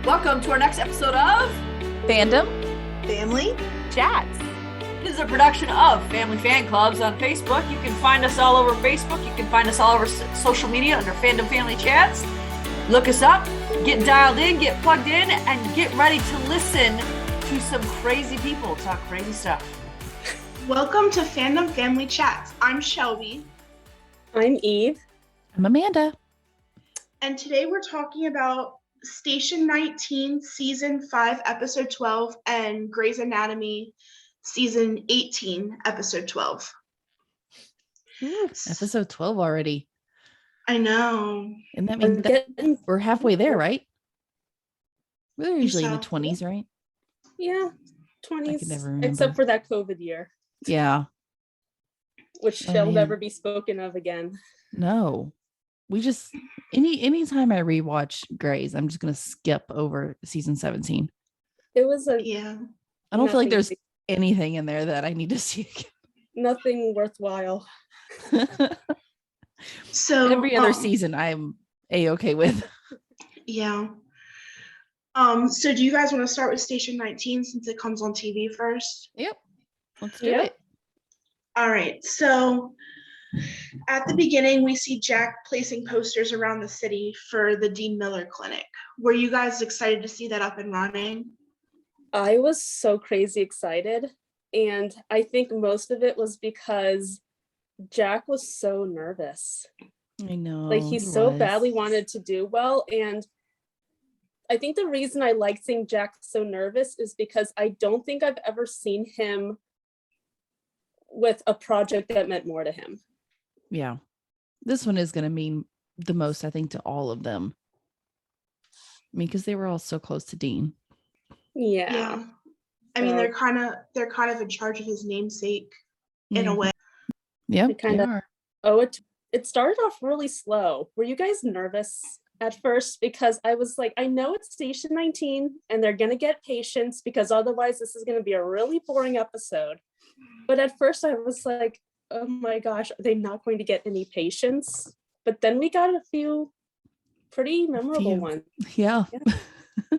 Welcome to our next episode of Fandom Family Chats. This is a production of Family Fan Clubs on Facebook. You can find us all over Facebook. You can find us all over social media under Fandom Family Chats. Look us up, get dialed in, get plugged in, and get ready to listen to some crazy people talk crazy stuff. Welcome to Fandom Family Chats. I'm Shelby. I'm Eve. I'm Amanda. And today we're talking about Station 19, Season 5, Episode 12, and Grey's Anatomy, Season 18, Episode 12. Episode 12 already. I know. And that means we're halfway there, right? We're usually in the 20s, right? Yeah, I can 20s, never remember. except for that COVID year, Yeah. which shall never be spoken of again. No. We just anytime I rewatch Grey's, I'm just gonna skip over season 17. It was Yeah. I don't feel like there's anything in there that I need to see again. nothing worthwhile. So Every other season I'm A-okay with. Yeah. So do you guys want to start with Station 19 since it comes on TV first? Yep. Let's do it. All right. So at the beginning, we see Jack placing posters around the city for the Dean Miller Clinic. Were you guys excited to see that up and running? I was so crazy excited, and I think most of it was because Jack was so nervous. I know. Like he so badly wanted to do well, and I think the reason I liked seeing Jack so nervous is because I don't think I've ever seen him with a project that meant more to him. Yeah. This one is going to mean the most, I think, to all of them. I mean, because they were all so close to Dean. Yeah. I mean, they're kind of in charge of his namesake in a way. Yeah, they kind of are. It started off really slow. Were you guys nervous at first? Because I was like, I know it's Station 19 and they're going to get patients because otherwise this is going to be a really boring episode. But at first I was like, oh my gosh, are they not going to get any patients? But then we got a few pretty memorable ones. Yeah.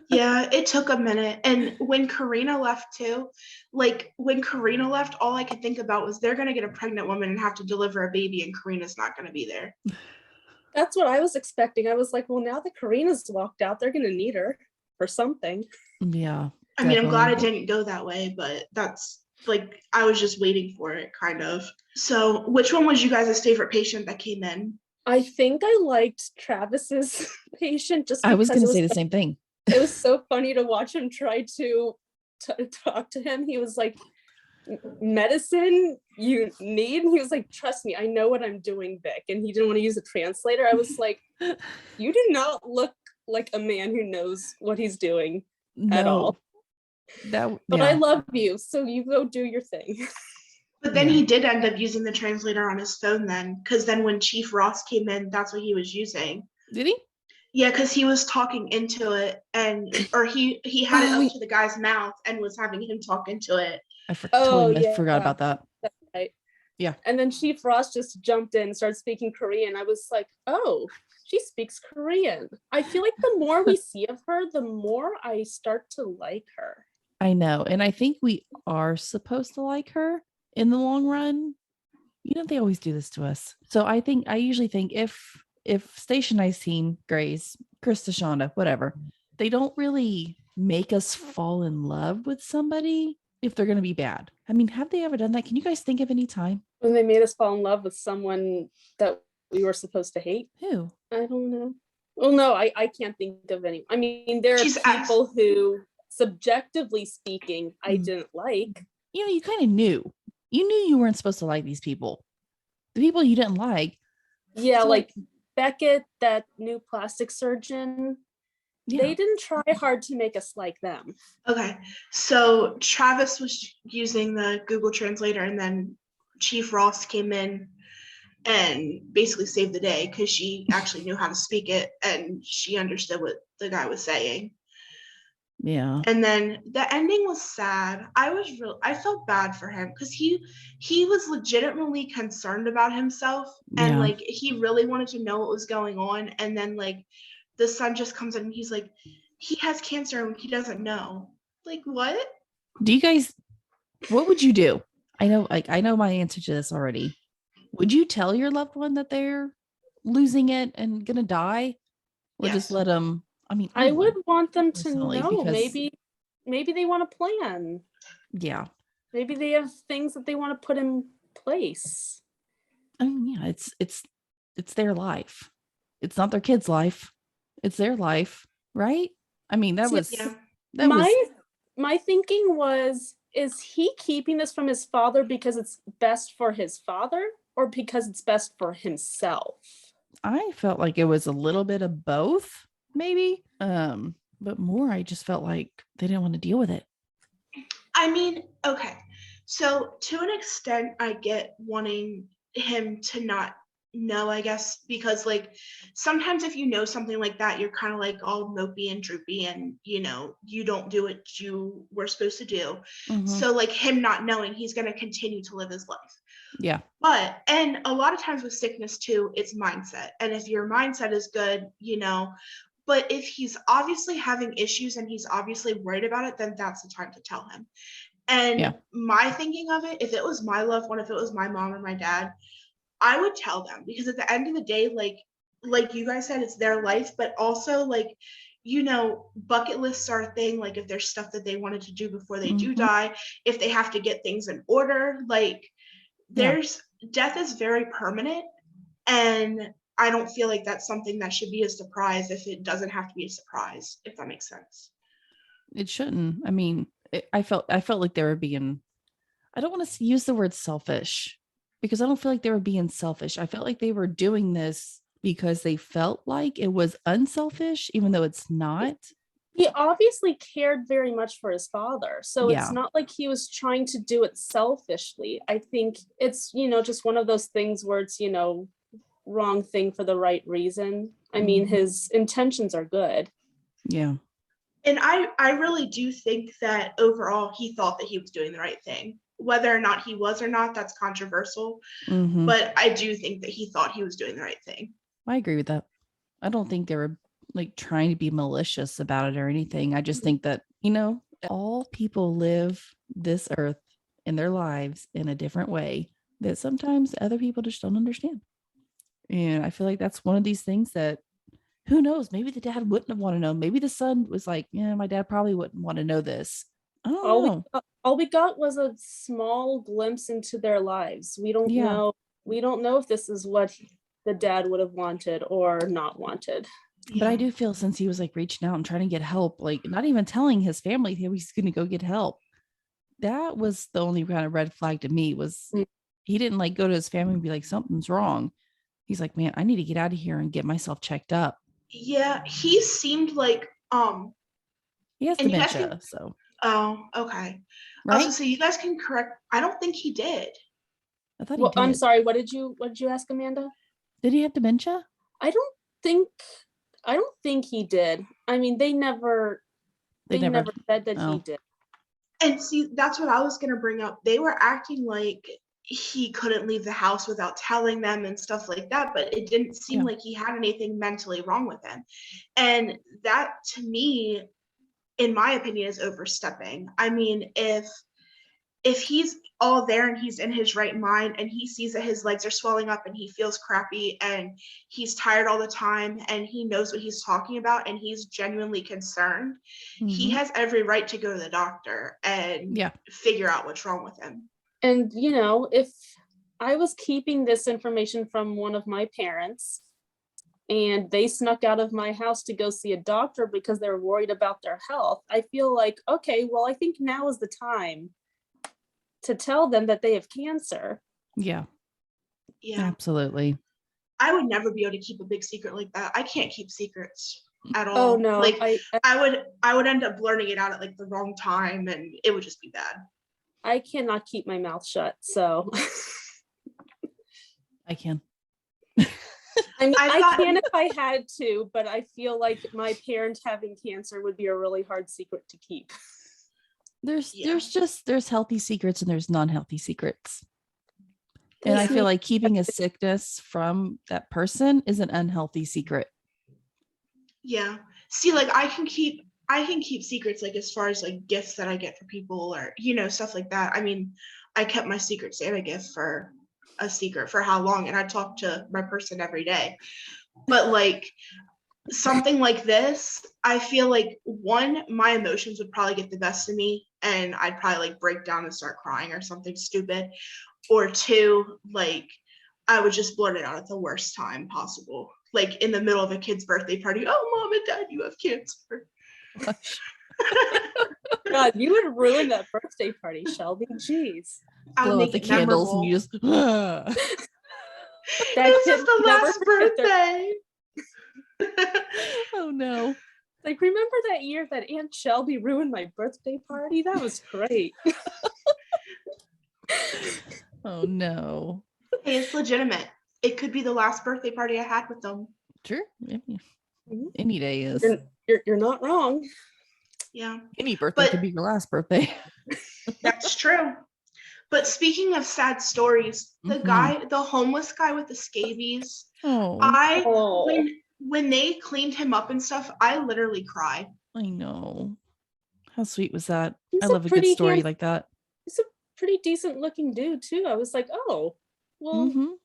Yeah, it took a minute. And when Karina left too, all I could think about was they're going to get a pregnant woman and have to deliver a baby and Karina's not going to be there. That's what I was expecting. I was like, well, now that Karina's walked out, they're going to need her for something. Yeah. I mean, I'm glad it didn't go that way, but that's like, I was just waiting for it, kind of. So which one was you guys' favorite patient that came in? I think I liked Travis's patient just because I was going to say the same thing. It was so funny to watch him try to talk to him. He was like, medicine you need? And he was like, trust me, I know what I'm doing, Vic. And he didn't want to use a translator. I was like, you do not look like a man who knows what he's doing at all. But I love you, so you go do your thing. But then he did end up using the translator on his phone then, because then when Chief Ross came in, that's what he was using. Did he? Yeah, because he was talking into it, or he had it up to the guy's mouth and was having him talk into it. I forgot about that. That's right. Yeah. And then Chief Ross just jumped in and started speaking Korean. I was like, oh, she speaks Korean. I feel like the more we see of her, the more I start to like her. I know. And I think we are supposed to like her in the long run. You know, they always do this to us. So I usually think if Station 19, Grey's, Krista, Shonda, whatever, they don't really make us fall in love with somebody if they're going to be bad. I mean, have they ever done that? Can you guys think of any time? When they made us fall in love with someone that we were supposed to hate? Who? I don't know. Well, no, I can't think of any. I mean, there are people who, subjectively speaking, I didn't like. You know, you kind of knew. You knew you weren't supposed to like these people. The people you didn't like. Yeah, like Beckett, that new plastic surgeon, they didn't try hard to make us like them. Okay, so Travis was using the Google Translator and then Chief Ross came in and basically saved the day because she actually knew how to speak it and she understood what the guy was saying. Yeah. And then the ending was sad. I felt bad for him because he was legitimately concerned about himself and like he really wanted to know what was going on. And then like the son just comes in and he's like, he has cancer and he doesn't know. Like, what? Do you guys, what would you do? I know my answer to this already. Would you tell your loved one that they're losing it and gonna die? Or just Yes. let them, I mean, I would want them to personally, know. because Maybe they want a plan. yeah. Maybe they have things that they want to put in place. I mean, yeah, it's their life. It's not their kid's life. It's their life, right? I mean, that See, was Yeah. that was My thinking was, is he keeping this from his father because it's best for his father or because it's best for himself? I felt like it was a little bit of both, maybe. But more I just felt like they didn't want to deal with it. I mean, okay. So to an extent, I get wanting him to not know, I guess, because like sometimes if you know something like that, you're kind of like all mopey and droopy and you don't do what you were supposed to do. Mhm. So like him not knowing, he's going to continue to live his life. Yeah. But, and a lot of times with sickness too, it's mindset. And if your mindset is good, but if he's obviously having issues and he's obviously worried about it, then that's the time to tell him. And Yeah. my thinking of it, if it was my loved one, if it was my mom or my dad, I would tell them, because at the end of the day, like you guys said, it's their life, but also like, bucket lists are a thing. Like if there's stuff that they wanted to do before they do Mhm. die, if they have to get things in order, like death is very permanent. And I don't feel like that's something that should be a surprise if it doesn't have to be a surprise, if that makes sense. It shouldn't. I mean, I felt like they were being, I don't want to use the word selfish, because I don't feel like they were being selfish. I felt like they were doing this because they felt like it was unselfish, even though it's not. He obviously cared very much for his father. So Yeah. it's not like he was trying to do it selfishly. I think it's, just one of those things where it's, wrong thing for the right reason. I mean, his intentions are good. Yeah. And I really do think that overall he thought that he was doing the right thing. Whether or not he was or not, that's controversial. Mhm. But I do think that he thought he was doing the right thing. I agree with that. I don't think they were like trying to be malicious about it or anything. I just think that, all people live this earth in their lives in a different way that sometimes other people just don't understand. And I feel like that's one of these things that, who knows, maybe the dad wouldn't have wanted to know. Maybe the son was like, yeah, my dad probably wouldn't want to know this. I don't know. All we got was a small glimpse into their lives. We don't Yeah. know. We don't know if this is what the dad would have wanted or not wanted. But I do feel, since he was like reaching out and trying to get help, like not even telling his family he was going to go get help. That was the only kind of red flag to me, was he didn't like go to his family and be like, something's wrong. He's like, man, I need to get out of here and get myself checked up. Yeah, he seemed like He has and you guys dementia, so. Oh, okay. Right? Also, so you guys can correct. I don't think he did. I thought Well, he did. I'm sorry. What did you ask, Amanda? Did he have dementia? I don't think he did. I mean, they never said that he did. And see, that's what I was going to bring up. They were acting like he couldn't leave the house without telling them and stuff like that, but it didn't seem like he had anything mentally wrong with him. And that, to me, in my opinion, is overstepping. I mean, if he's all there and he's in his right mind and he sees that his legs are swelling up and he feels crappy and he's tired all the time and he knows what he's talking about and he's genuinely concerned, he has every right to go to the doctor and figure out what's wrong with him. And, if I was keeping this information from one of my parents and they snuck out of my house to go see a doctor because they're worried about their health, I feel like, okay, well, I think now is the time to tell them that they have cancer. Yeah. Yeah. Absolutely. I would never be able to keep a big secret like that. I can't keep secrets at all. Oh no. Like I would end up blurting it out at like the wrong time and it would just be bad. I cannot keep my mouth shut, so I can. I mean, I can if I had to, but I feel like my parent having cancer would be a really hard secret to keep. There's healthy secrets and there's non-healthy secrets. And I feel like keeping a sickness from that person is an unhealthy secret. Yeah. See, like I can keep I can keep secrets, like as far as like gifts that I get for people or, stuff like that. I mean, I kept my Secret Santa gift for a secret for how long? And I talk to my person every day. But like something like this, I feel like one, my emotions would probably get the best of me and I'd probably like break down and start crying or something stupid. Or two, like I would just blurt it out at the worst time possible. Like in the middle of a kid's birthday party. Oh, mom and dad, you have cancer. God, you would ruin that birthday party, Shelby. Jeez. I would Blow make up the it candles memorable. and you just This kid is the never last forget their- birthday. Oh no. Like, remember that year that Aunt Shelby ruined my birthday party? That was great. Oh no. Hey, it's legitimate. It could be the last birthday party I had with them. Sure. Any day is. You're not wrong. Yeah. Any birthday But- could be your last birthday. That's true. But speaking of sad stories, the homeless guy with the scabies, Oh, when they cleaned him up and stuff, I literally cried. I know. How sweet was that? He's I a love a good pretty story handsome- like that. He's a pretty decent looking dude too. I was like, oh, well,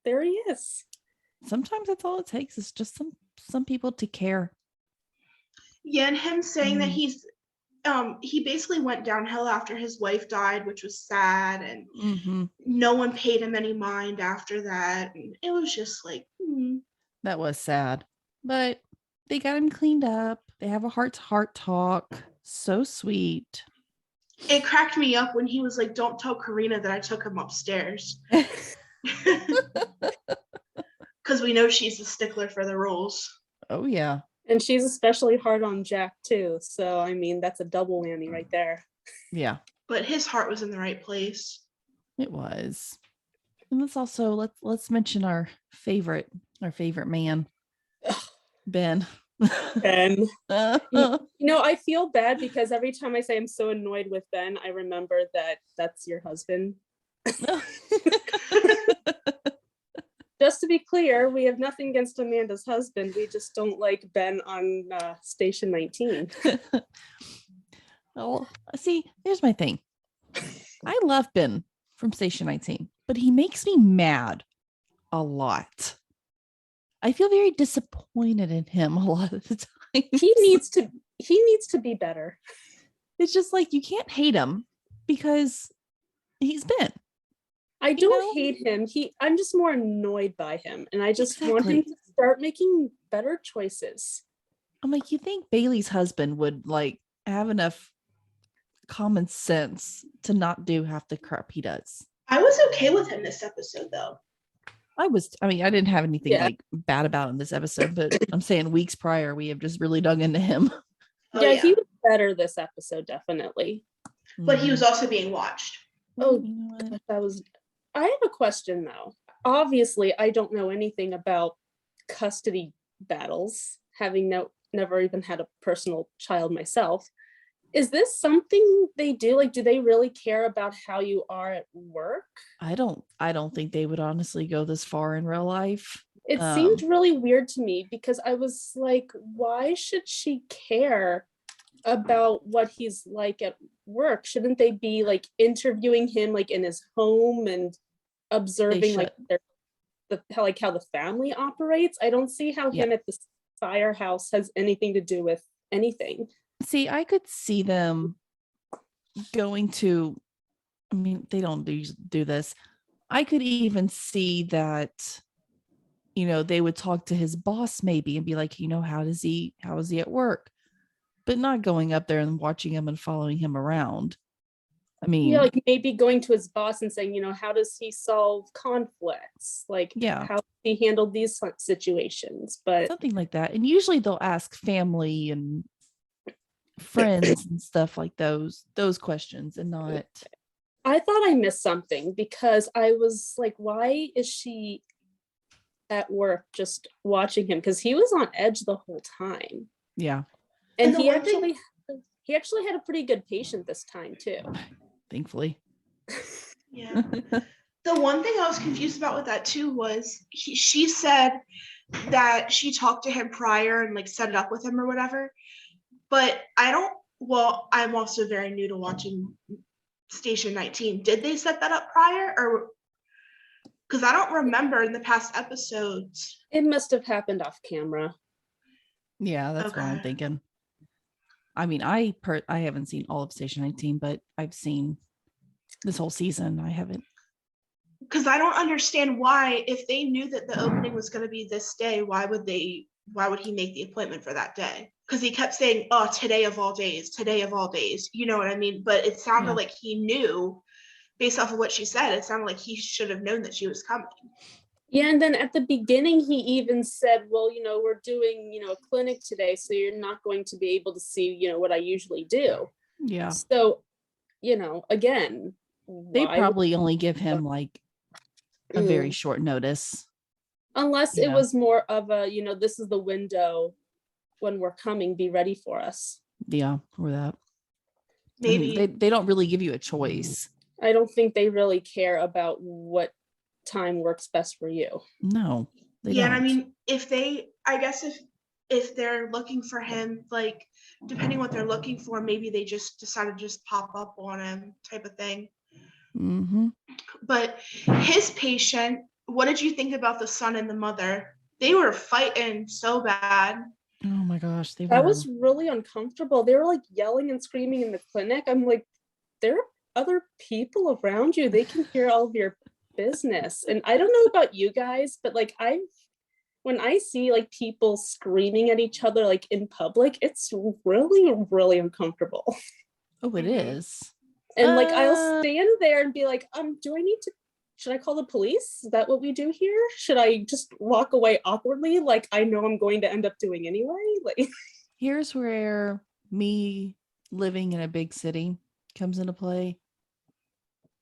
there he is. Sometimes that's all it takes is just some people to care. Yeah, and him saying that he basically went downhill after his wife died, which was sad, and no one paid him any mind after that. And it was just like, That was sad. But they got him cleaned up. They have a heart-to-heart talk. So sweet. It cracked me up when he was like, don't tell Karina that I took him upstairs. Because we know she's a stickler for the rules. Oh, yeah. And she's especially hard on Jack too. So, I mean, that's a double whammy right there. Yeah. But his heart was in the right place. It was. And let's mention our favorite man, Ben. Ben. I feel bad because every time I say I'm so annoyed with Ben, I remember that that's your husband. Just to be clear, we have nothing against Amanda's husband. We just don't like Ben on Station 19. Well, see, here's my thing. I love Ben from Station 19, but he makes me mad a lot. I feel very disappointed in him a lot of the time. He needs to be better. It's just like you can't hate him because he's Ben. I don't hate him. I'm just more annoyed by him. And I just want him to start making better choices. I'm like, you think Bailey's husband would like have enough common sense to not do half the crap he does? I was okay with him this episode though. I didn't have anything like bad about him this episode, but I'm saying weeks prior, we have just really dug into him. Oh, He was better this episode, definitely. But he was also being watched. Oh, I have a question though. Obviously, I don't know anything about custody battles, having never even had a personal child myself. Is this something they do? Like, do they really care about how you are at work? I don't think they would honestly go this far in real life. It seemed really weird to me because I was like, why should she care about what he's like at work? Shouldn't they be like interviewing him like in his home and observing like how the family operates? I don't see how him at the firehouse has anything to do with anything. See, I could see them going to, I mean, they don't do this. I could even see that, they would talk to his boss maybe and be like, how is he at work? But not going up there and watching him and following him around. I mean, like maybe going to his boss and saying, how does he solve conflicts? Like, how he handled these situations, but something like that. And usually they'll ask family and friends and stuff like those questions and not. I thought I missed something because I was like, why is she at work just watching him? Because he was on edge the whole time. Yeah. And he actually had a pretty good patient this time too. Thankfully. Yeah. The one thing I was confused about with that too was she said that she talked to him prior and like set it up with him or whatever. but I'm also very new to watching Station 19. Did they set that up prior, or because I don't remember in the past episodes? It must have happened off camera. Yeah, that's what I'm Okay. thinking. I mean, I haven't seen all of Station 19, but I've seen this whole season. I haven't. Because I don't understand why, if they knew that the opening was going to be this day, why would he make the appointment for that day? Because he kept saying, oh, today of all days, you know what I mean? But it sounded like he knew, based off of what she said, it sounded like he should have known that she was coming. Yeah, and then at the beginning, he even said, well, we're doing, a clinic today, so you're not going to be able to see, what I usually do. Yeah. So, again, They probably only give him like a very short notice. Unless it was more of a, this is the window when we're coming, be ready for us. Yeah, or that. Maybe. I mean, they don't really give you a choice. I don't think they really care about what time works best for you. No, they don't. And I mean, if they're looking for him, like, depending what they're looking for, maybe they just decided to just pop up on him type of thing. Mm-hmm. But his patient, what did you think about the son and the mother? They were fighting so bad. Oh my gosh, that was really uncomfortable. They were like yelling and screaming in the clinic. I'm like, there are other people around you. They can hear all of your business. And I don't know about you guys, but like when I see like people screaming at each other like in public, it's really, really uncomfortable. Oh, it is. And like I'll stand there and be like, should I call the police? Is that what we do here? Should I just walk away awkwardly like I know I'm going to end up doing anyway? Like, here's where me living in a big city comes into play.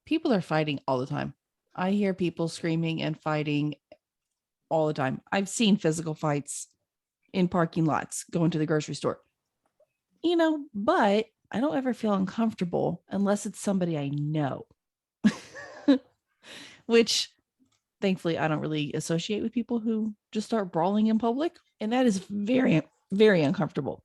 People are fighting all the time. I hear people screaming and fighting all the time. I've seen physical fights in parking lots, going to the grocery store. But I don't ever feel uncomfortable unless it's somebody I know. Which thankfully I don't really associate with people who just start brawling in public. And that is very, very uncomfortable.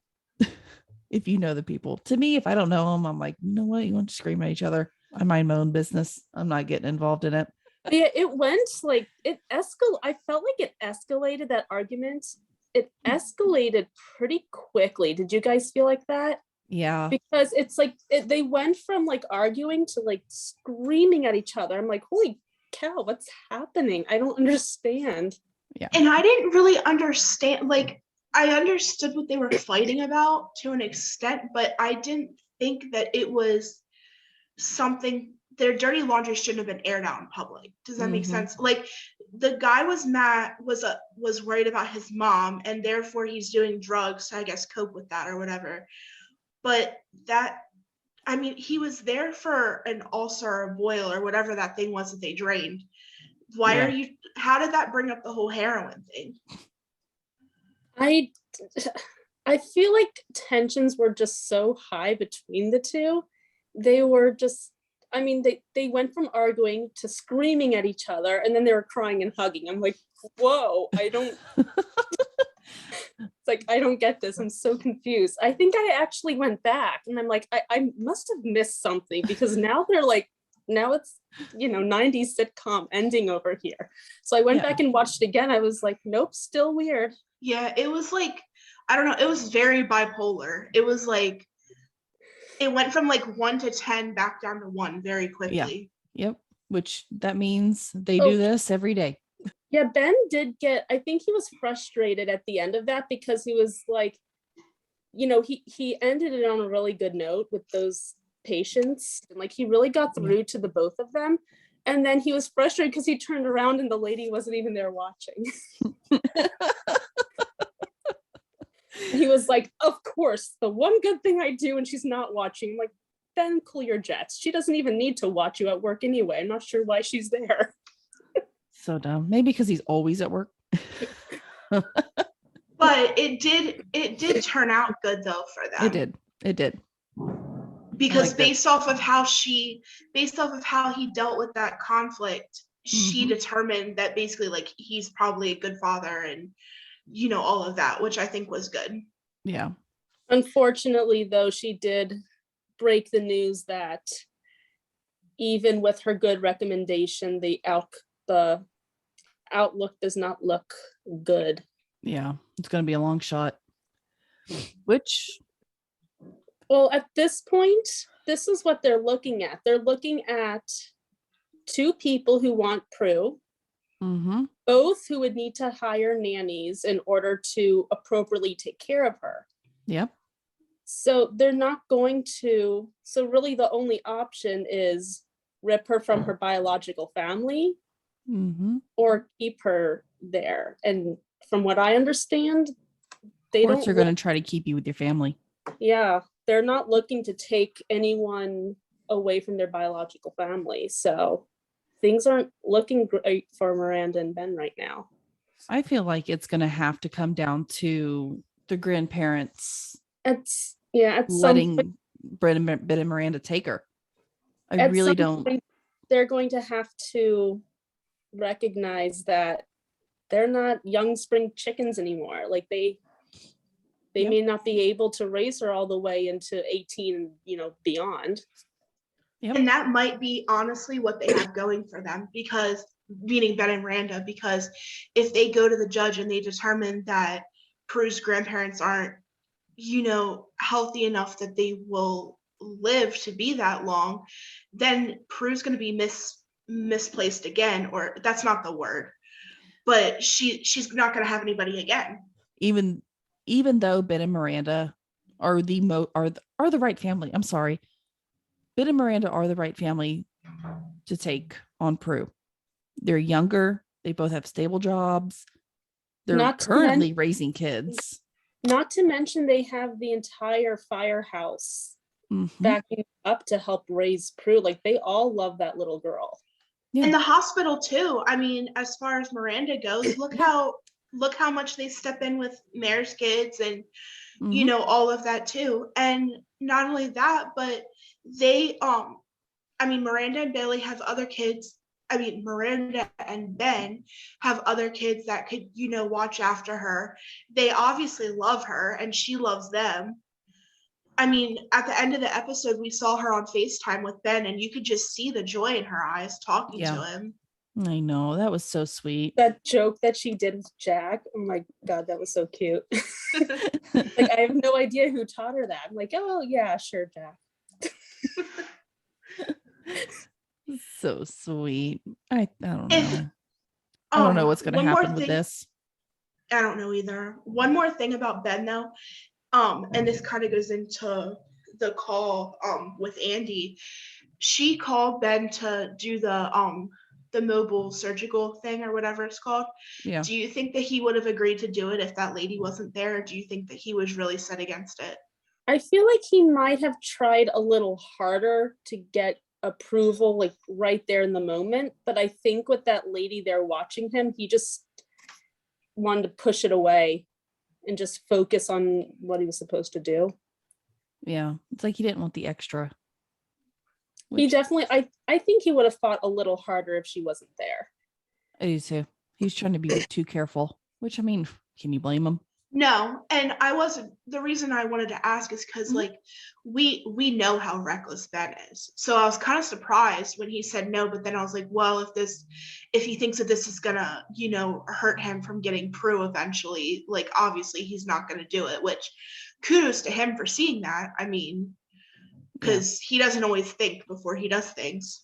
If you know the people. To me, if I don't know them, I'm like, you know what? You want to scream at each other? I mind my own business. I'm not getting involved in it. Yeah, it went like I felt like it escalated, that argument. It escalated pretty quickly. Did you guys feel like that? Yeah. Because it's like they went from like arguing to like screaming at each other. I'm like, holy cow, what's happening? I don't understand. Yeah. And I didn't really understand, like, I understood what they were fighting about to an extent, but I didn't think that it was something. Their dirty laundry shouldn't have been aired out in public. Does that make sense? Like, the guy was worried about his mom, and therefore he's doing drugs to, I guess, cope with that or whatever. But he was there for an ulcer or a boil or whatever that thing was that they drained. How did that bring up the whole heroin thing? I feel like tensions were just so high between the two. They were just, they went from arguing to screaming at each other, and then they were crying and hugging. I'm like, whoa, it's like, I don't get this. I'm so confused. I think I actually went back and I'm like, I must have missed something, because now they're like, now it's, 90s sitcom ending over here. So I went back and watched it again. I was like, nope, still weird. Yeah, it was like, I don't know, it was very bipolar. It was like, it went from like 1 to 10 back down to 1 very quickly. Yeah. Yep. Which that means they do this every day. Yeah, Ben did I think he was frustrated at the end of that, because he was like, he ended it on a really good note with those patients. And like, he really got through to the both of them. And then he was frustrated because he turned around and the lady wasn't even there watching. He was like, of course, the one good thing I do and she's not watching. I'm like, Ben, cool your jets. She doesn't even need to watch you at work anyway. I'm not sure why she's there. So dumb. Maybe because he's always at work. But it did turn out good though for them. It did. Because based off of how he dealt with that conflict, she determined that basically like he's probably a good father and all of that, which I think was good. Yeah. Unfortunately, though, she did break the news that even with her good recommendation, the outlook does not look good. Yeah, it's going to be a long shot. Which, Well, at this point, this is what they're looking at. They're looking at two people who want Prue, both who would need to hire nannies in order to appropriately take care of her. yep. So they're not going to, so really the only option is rip her from her biological family or keep her there. And from what I understand, they don't. They're going to try to keep you with your family. Yeah, they're not looking to take anyone away from their biological family. So things aren't looking great for Miranda and Ben right now. I feel like it's going to have to come down to the grandparents letting Ben and Miranda take her. I really don't. They're going to have to recognize that they're not young spring chickens anymore. Like they may not be able to raise her all the way into 18, beyond. Yep. And that might be honestly what they have going for them, because meaning Ben and Miranda, because if they go to the judge and they determine that Prue's grandparents aren't, healthy enough that they will live to be that long, then Prue's going to be misplaced again, or that's not the word, but she's not going to have anybody again. Even though Ben and Miranda are the right family. I'm sorry. Ben and Miranda are the right family to take on Prue. They're younger. They both have stable jobs. They're not currently raising kids. Not to mention they have the entire firehouse backing up to help raise Prue. Like they all love that little girl. Yeah. And the hospital too. I mean, as far as Miranda goes, look how much they step in with Mare's kids and all of that too. And not only that, but they Miranda and Bailey have other kids. Miranda and Ben have other kids that could, watch after her. They obviously love her and she loves them. At the end of the episode, we saw her on FaceTime with Ben and you could just see the joy in her eyes talking to him. I know, that was so sweet. That joke that she did with Jack, oh my God, that was so cute. Like, I have no idea who taught her that. I'm like, oh yeah, sure, Jack. So sweet. I don't know. I don't know what's going to happen with this. I don't know either. One more thing about Ben though, and this kind of goes into the call with Andy. She called Ben to do the mobile surgical thing or whatever it's called. Yeah. Do you think that he would have agreed to do it if that lady wasn't there? Or do you think that he was really set against it? I feel like he might have tried a little harder to get approval, like right there in the moment. But I think with that lady there watching him, he just wanted to push it away and just focus on what he was supposed to do. Yeah. It's like he didn't want the extra. He definitely, I think he would have fought a little harder if she wasn't there. I do too. He's trying to be too careful, which can you blame him? No, and the reason I wanted to ask is because like we know how reckless Ben is. So I was kind of surprised when he said no, but then I was like, well, if he thinks that this is gonna, hurt him from getting Prue eventually, like obviously he's not gonna do it, which kudos to him for seeing that. Because he doesn't always think before he does things.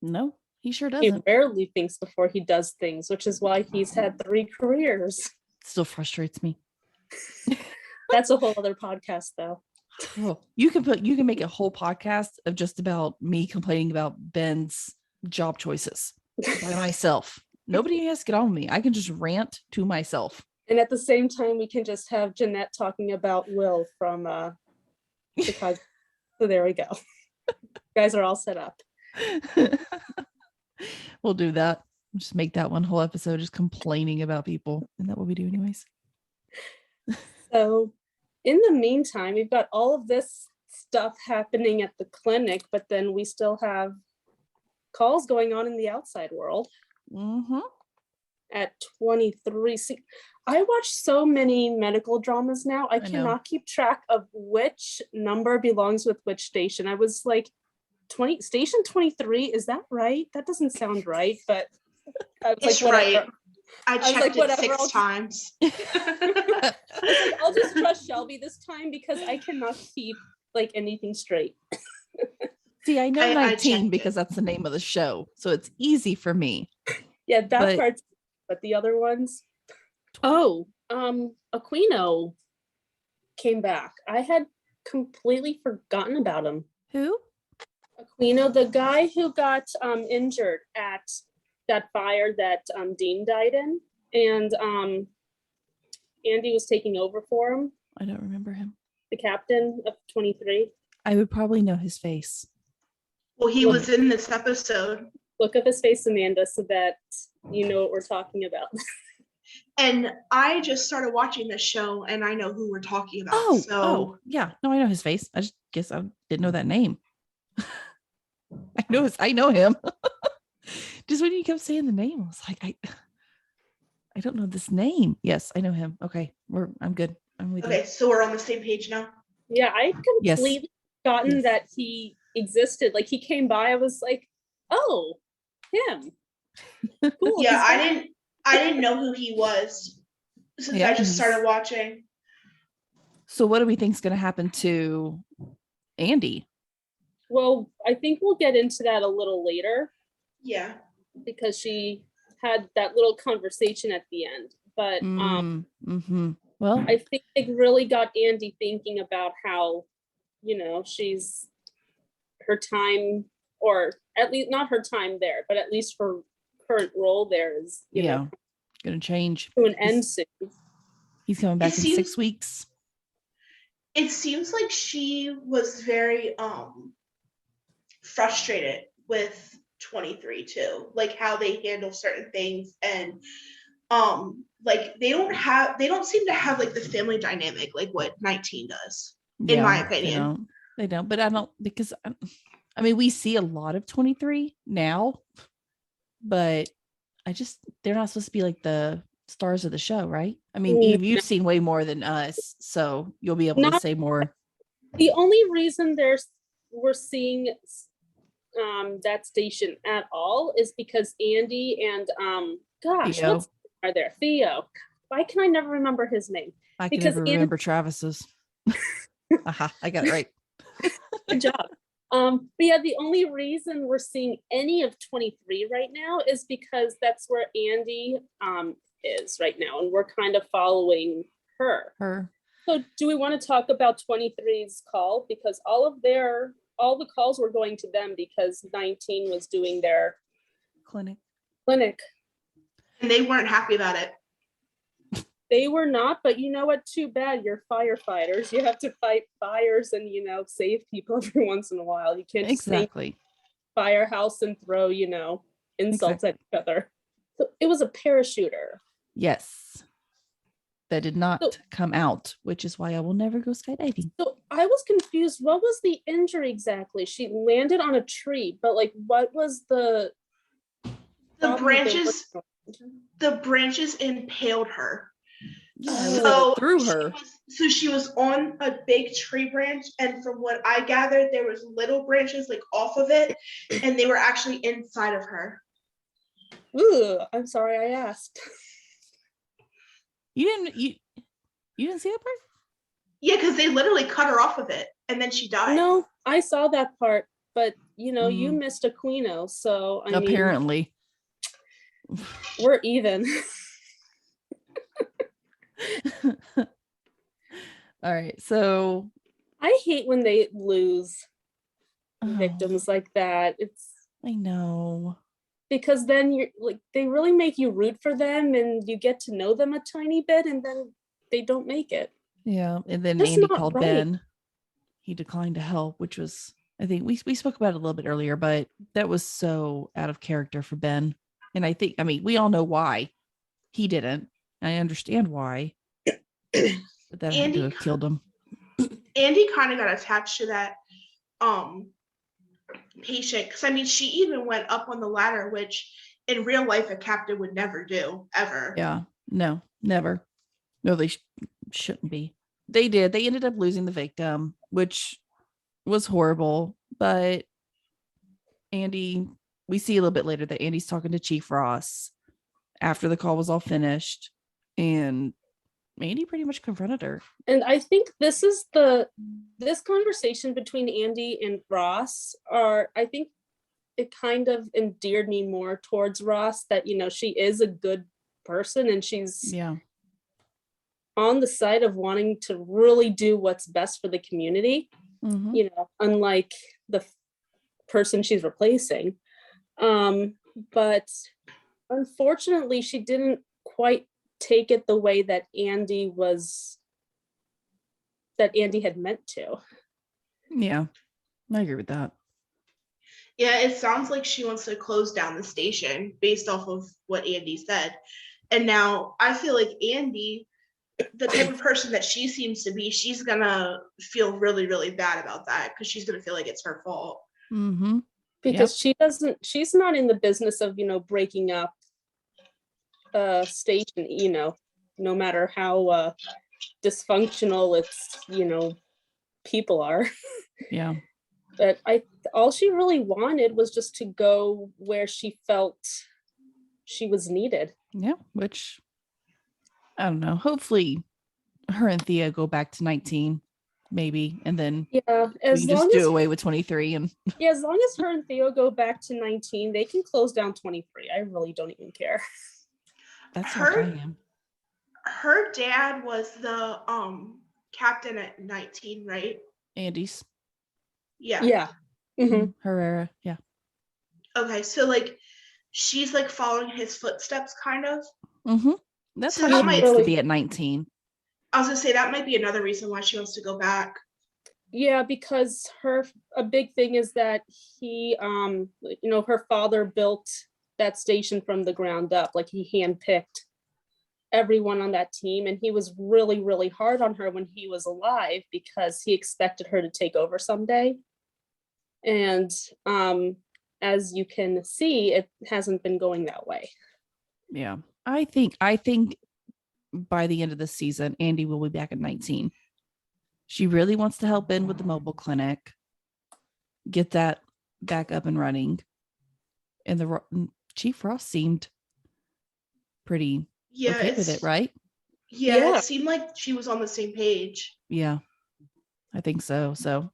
No, he sure doesn't. He rarely thinks before he does things, which is why he's had 3 careers. Still frustrates me. That's a whole other podcast though. Oh, you can make a whole podcast of just about me complaining about Ben's job choices by myself. Nobody has to get on with me. I can just rant to myself. And at the same time, we can just have Jeanette talking about Will from Chicago. So there we go. You guys are all set up. We'll do that. We'll just make that one whole episode just complaining about people. Isn't that what we do anyways? So in the meantime, we've got all of this stuff happening at the clinic, but then we still have calls going on in the outside world. at 23. See, I watch so many medical dramas now. I know. cannot keep track of which number belongs with which station. I was like, station 23, is that right? That doesn't sound right, but I was It's like, whatever. right. I was checked like, it whatever, 6 times. I was like, I'll just trust Shelby this time because I cannot keep like anything straight. See, I know I 19 checked because it. that's the name of the show. So it's easy for me. Yeah, that But- part's, but the other ones. Oh, Aquino came back. I had completely forgotten about him. Who? Aquino, the guy who got injured at that fire that Dean died in, and Andy was taking over for him, I don't remember him. the captain of 23. I would probably know his face. Well, he was in this episode. Look up his face, Amanda, so that you know what we're talking about. And I just started watching this show and I know who we're talking about. Oh, yeah. No, I know his face. I just guess I didn't know that name. I know him. Just when you kept saying the name, I was like, I don't know this name. Yes, I know him. Okay, I'm good. I'm with Okay, you. so we're on the same page now. Yeah, I Yes. completely forgotten Yes. that he existed. Like he came by, I was like, oh, him. Cool. Yeah, he's I didn't know who he was since Yeah, I just he's- started watching. So what do we think is going to happen to Andy? Well, I think we'll get into that a little later Yeah. because she had that little conversation at the end. But Well, I think it really got Andy thinking about how, she's her time, or at least not her time there, but at least her current role there is, going to change. to an end soon. He's coming back in seems- 6 weeks. It seems like she was very frustrated with 23 too, like how they handle certain things, and like they don't seem to have like the family dynamic like what 19 does, in my opinion. They don't, but I don't, because I mean, we see a lot of 23 now, but they're not supposed to be like the stars of the show, right? I mean, Eve, you've seen way more than us, so you'll be able to say more. The only reason we're seeing that station at all is because Andy and Theo. are there? Theo. Why can I never remember his name? I can because never remember Travis's. Aha, I got it right. Good job. But yeah, the only reason we're seeing any of 23 right now is because that's where Andy is right now, and we're kind of following her. So do we want to talk about 23's call? Because all the calls were going to them because 19 was doing their clinic. And they weren't happy about it. They were not, but you know what? Too bad. You're firefighters. You have to fight fires and, save people every once in a while. You can't just stay Exactly. firehouse and throw, insults at each other. So it was a parachuter. Yes. That did not come out, which is why I will never go skydiving. So I was confused. What was the injury exactly? She landed on a tree, but like, what was the branches impaled her. Yeah, it was So through her. She was on a big tree branch, and from what I gathered, there was little branches like off of it, and they were actually inside of her. Ooh, I'm sorry I asked. You didn't see that part? Yeah, because they literally cut her off of it, and then she died. No, I saw that part, but you missed Aquino, so I mean, Apparently. we're even. All right, so I hate when they lose victims like that. I know. Because then you're like, they really make you root for them and you get to know them a tiny bit, and then they don't make it. Yeah, and then That's Andy not called right. Ben. He declined to help, which was, I think we spoke about it a little bit earlier, but that was so out of character for Ben. And I mean, we all know why he didn't. I understand why, but that had to have killed him. Andy kind of got attached to that patient, because I mean, she even went up on the ladder, which in real life a captain would never do, ever. Yeah. No, never. No, they shouldn't be. They did. They ended up losing the victim, which was horrible. But Andy, we see a little bit later that Andy's talking to Chief Ross after the call was all finished. And Andy pretty much confronted her. And I think this conversation between Andy and Ross I think it kind of endeared me more towards Ross, that, she is a good person and she's on the side of wanting to really do what's best for the community, unlike the person she's replacing. But unfortunately, she didn't quite take it the way that Andy had meant to. Yeah, I agree with that. Yeah, it sounds like she wants to close down the station based off of what Andy said. And now I feel like Andy, the type of person that she seems to be, she's gonna feel really, really bad about that, because she's gonna feel like it's her fault. Mm-hmm. Because she's not in the business of, breaking up a station, no matter how dysfunctional its, people are. Yeah. But all she really wanted was just to go where she felt she was needed. Yeah, which I don't know. Hopefully her and Thea go back to 19, maybe, and then as we can just do away with 23. And as long as her and Theo go back to 19, they can close down 23. I really don't even care. That's how I am. Her dad was the captain at 19, right? Andy's. Yeah. Yeah. Mm-hmm. Herrera. Yeah. Okay, so like she's like following his footsteps, kind of. Mm-hmm. That's So how that she might needs to be at 19. I was gonna say that might be another reason why she wants to go back. Yeah, because a big thing is that he, her father built that station from the ground up. Like, he handpicked everyone on that team, and he was really, really hard on her when he was alive, because he expected her to take over someday. And as you can see, it hasn't been going that way. Yeah. I think by the end of the season, Andy will be back at 19. She really wants to help in with the mobile clinic, get that back up and running. And the Chief Ross seemed pretty okay with it, right? Yeah, it seemed like she was on the same page. Yeah, I think so. So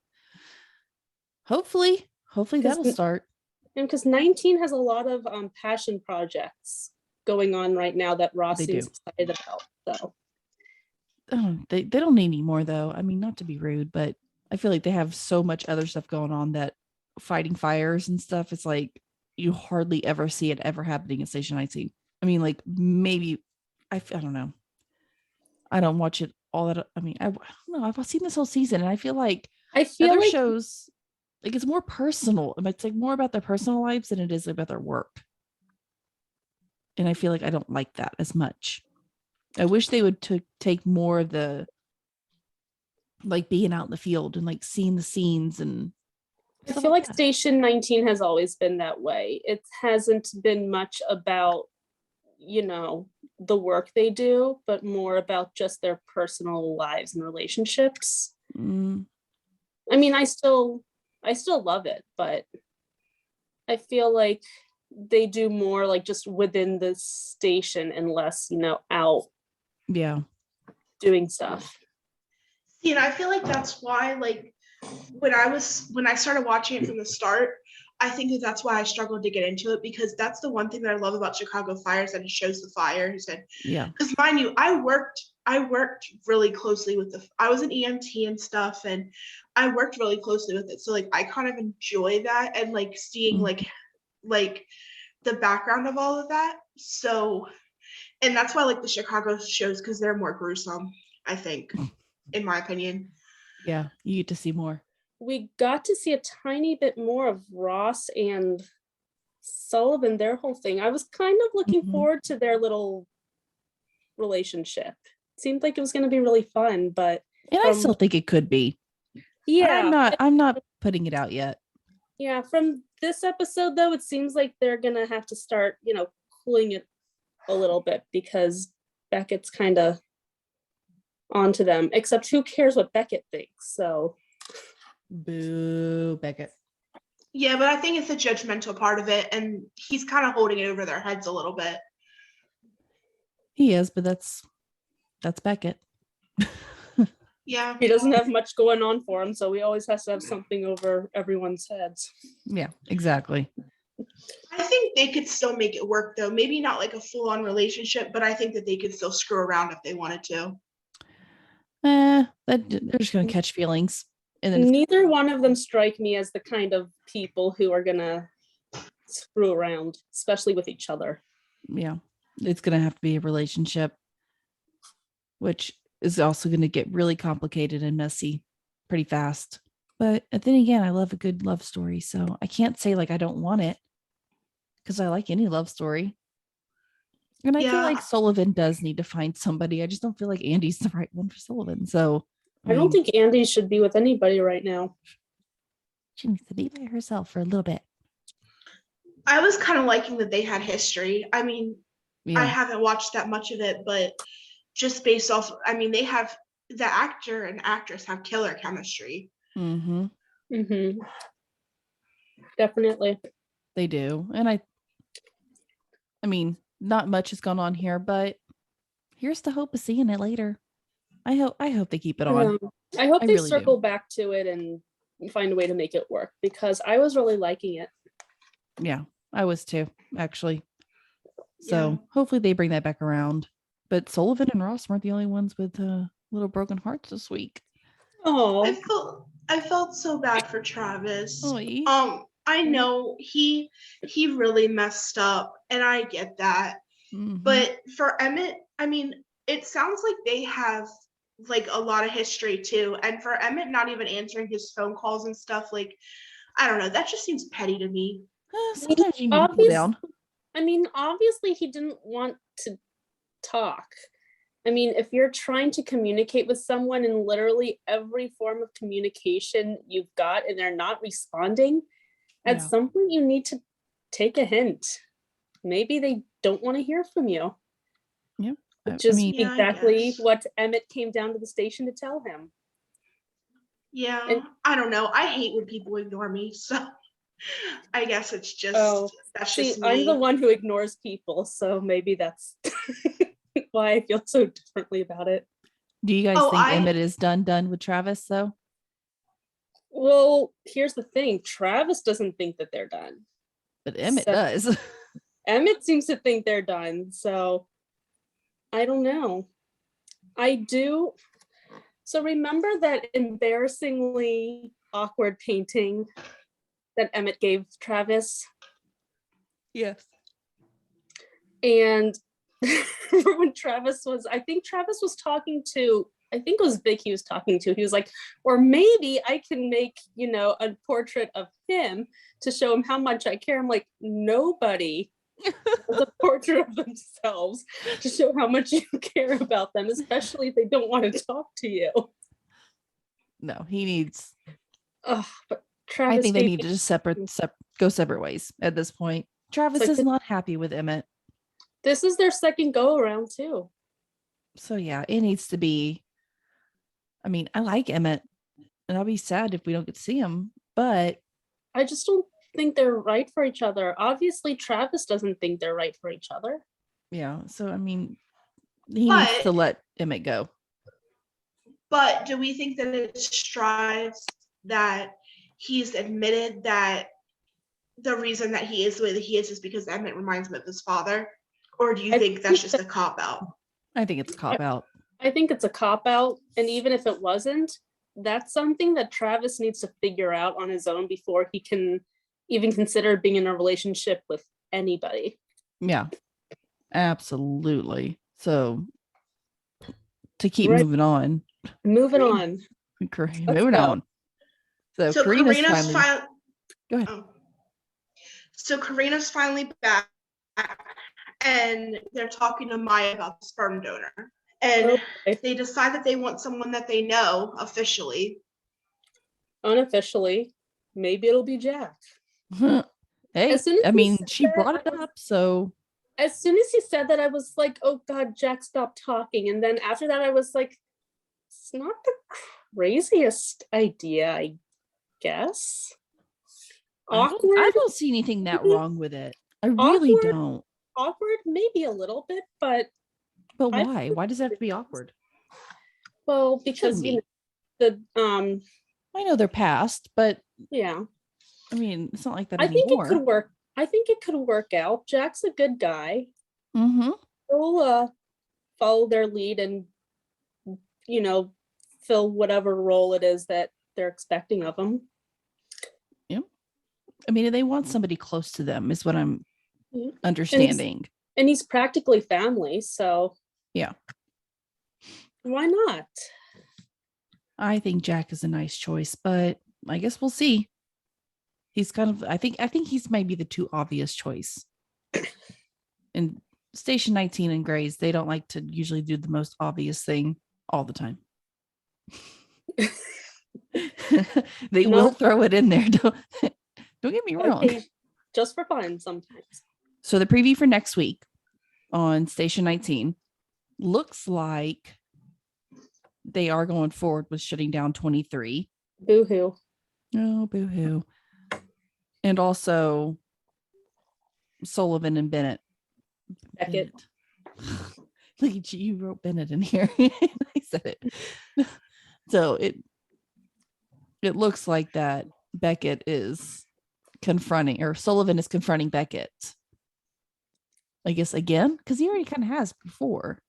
hopefully that'll start. And because 19 has a lot of passion projects going on right now that Ross seems excited about. So they don't need any more, though. I mean, not to be rude, but I feel like they have so much other stuff going on, that fighting fires and stuff, it's like you hardly ever see it ever happening in Station 19. I mean, like, maybe I don't know. I don't watch it all that. I mean, I don't know. I've seen this whole season, and I feel like other shows, like, it's more personal. It's like more about their personal lives than it is about their work. And I feel like I don't like that as much. I wish they would take more of the, like, being out in the field and like seeing the scenes. And I feel like Station 19 has always been that way. It hasn't been much about, the work they do, but more about just their personal lives and relationships. I mean, I still love it, but I feel like they do more like just within the station and less, out doing stuff. See, and I feel like that's why, like, when I started watching it from the start, I think that's why I struggled to get into it, because that's the one thing that I love about Chicago Fires, that it shows the fires. And because, mind you, I worked really closely with I was an EMT and stuff, and I worked really closely with it. So like I kind of enjoy that, and like seeing like the background of all of that. So, and that's why I like the Chicago shows, because they're more gruesome, I think, in my opinion. Yeah, you get to see more. We got to see a tiny bit more of Ross and Sullivan, their whole thing. I was kind of looking forward to their little relationship. It seemed like it was going to be really fun, but I still think it could be. Yeah, I'm not putting it out yet. Yeah, from this episode though, it seems like they're gonna have to start, cooling it a little bit because Beckett's kind of onto them. Except who cares what Beckett thinks? So Boo, Beckett. Yeah, but I think it's the judgmental part of it, and he's kind of holding it over their heads a little bit. He is, but that's Beckett. Yeah. he doesn't have much going on for him, so he always has to have something over everyone's heads. Yeah, exactly. I think they could still make it work, though. Maybe not like a full-on relationship, but I think that they could still screw around if they wanted to. They're just gonna catch feelings, and then Neither one of them strike me as the kind of people who are gonna screw around, especially with each other. yeah, it's gonna have to be a relationship, which is also gonna get really complicated and messy pretty fast. But then again, I love a good love story, so I can't say like I don't want it, because I like any love story. And I feel like Sullivan does need to find somebody. I just don't feel like Andy's the right one for Sullivan. So I don't think Andy should be with anybody right now. She needs to be by herself for a little bit. I was kind of liking that they had history. I mean, Yeah. I haven't watched that much of it, but just based off, I mean, they have, the actor and actress have killer chemistry. Mm-hmm. Mm-hmm. Definitely. They do. And I mean, not much has gone on here, but here's the hope of seeing it later. I hope they keep it on. I hope I they really circle do. back to it and find a way to make it work, because I was really liking it. Yeah, I was too, actually. So Yeah. hopefully they bring that back around. But Sullivan and Ross weren't the only ones with little broken hearts this week. Oh, I felt so bad for Travis. Oy. I know he really messed up, and I get that. Mhm. But for Emmitt, I mean, it sounds like they have like a lot of history too. And for Emmitt not even answering his phone calls and stuff, like, I don't know, that just seems petty to me. Sometimes you need to cool down. I mean, obviously he didn't want to talk. I mean, if you're trying to communicate with someone in literally every form of communication you've got and they're not responding, at Yeah. some point you need to take a hint. Maybe they don't want to hear from you. Yeah. Which is Yeah, I exactly guess. what Emmitt came down to the station to tell him. Yeah, And- I don't know. I hate when people ignore me, so I guess it's just that's See, just me. I'm the one who ignores people, so maybe that's why I feel so differently about it. Do you guys Oh, think I- Emmitt is done with Travis though? Well, here's the thing. Travis doesn't think that they're done. But Emmitt So- does. Emmitt seems to think they're done, so I don't know. I do. So remember that embarrassingly awkward painting that Emmitt gave Travis? Yes. And when I think Travis was talking to, I think it was Vic he was talking to. He was like, or maybe I can make, a portrait of him to show him how much I care. I'm like, nobody does a portrait of themselves to show how much you care about them, especially if they don't want to talk to you. No, he needs. But Travis, I think they need to just go separate ways at this point. Travis like is not happy with Emmitt. This is their second go around too. So yeah, it needs to be. I mean, I like Emmitt, and I'll be sad if we don't get to see him, but I just don't think they're right for each other. Obviously, Travis doesn't think they're right for each other. yeah. So I mean, he needs to let Emmitt go. But do we think that it strives that he's admitted that the reason that he is the way that he is because Emmitt reminds him of his father? Or do you think that's just a cop-out? I think it's a cop-out. I think it's a cop-out. And even if it wasn't, that's something that Travis needs to figure out on his own before he can even consider being in a relationship with anybody. Yeah, absolutely. So to keep Right. moving on. Moving on. Moving go. on. So Karina's finally. finally. Go ahead. Oh. So Karina's finally back, and they're talking to Maya about the sperm donor. And Okay. they decide that they want someone that they know officially. Unofficially. maybe it'll be Jack. Hey, As soon as I he mean, said she that, brought it up, so as soon as he said that, I was like, oh God, Jack, stop talking. And then after that, I was like, it's not the craziest idea, I guess. Awkward. I don't see anything that maybe. wrong with it. I really Awkward. don't. Awkward, maybe a little bit, but Why? Why does it have to be awkward? well, because Shouldn't be. the I know they're past, but yeah, I mean, it's not like that I think it anymore. could work. I think it could work out. Jack's a good guy. Mm-hmm. He'll follow their lead and fill whatever role it is that they're expecting of him. Yeah. I mean, they want somebody close to them, is what I'm Yeah. understanding. And he's practically family, so yeah. Why not? I think Jack is a nice choice, but I guess we'll see. He's kind of, I think he's maybe the too obvious choice. And Station 19 and Grays, they don't like to usually do the most obvious thing all the time. They will throw it in there. Don't get me wrong. Okay, just for fun sometimes. So the preview for next week on Station 19 looks like they are going forward with shutting down 23. Boo-hoo. Oh, boo-hoo. And also Sullivan and Bennett. Beckett. Look at you, you wrote Bennett in here. I said it. So it looks like that Beckett is confronting, or Sullivan is confronting Beckett. I guess again, because he already kind of has before.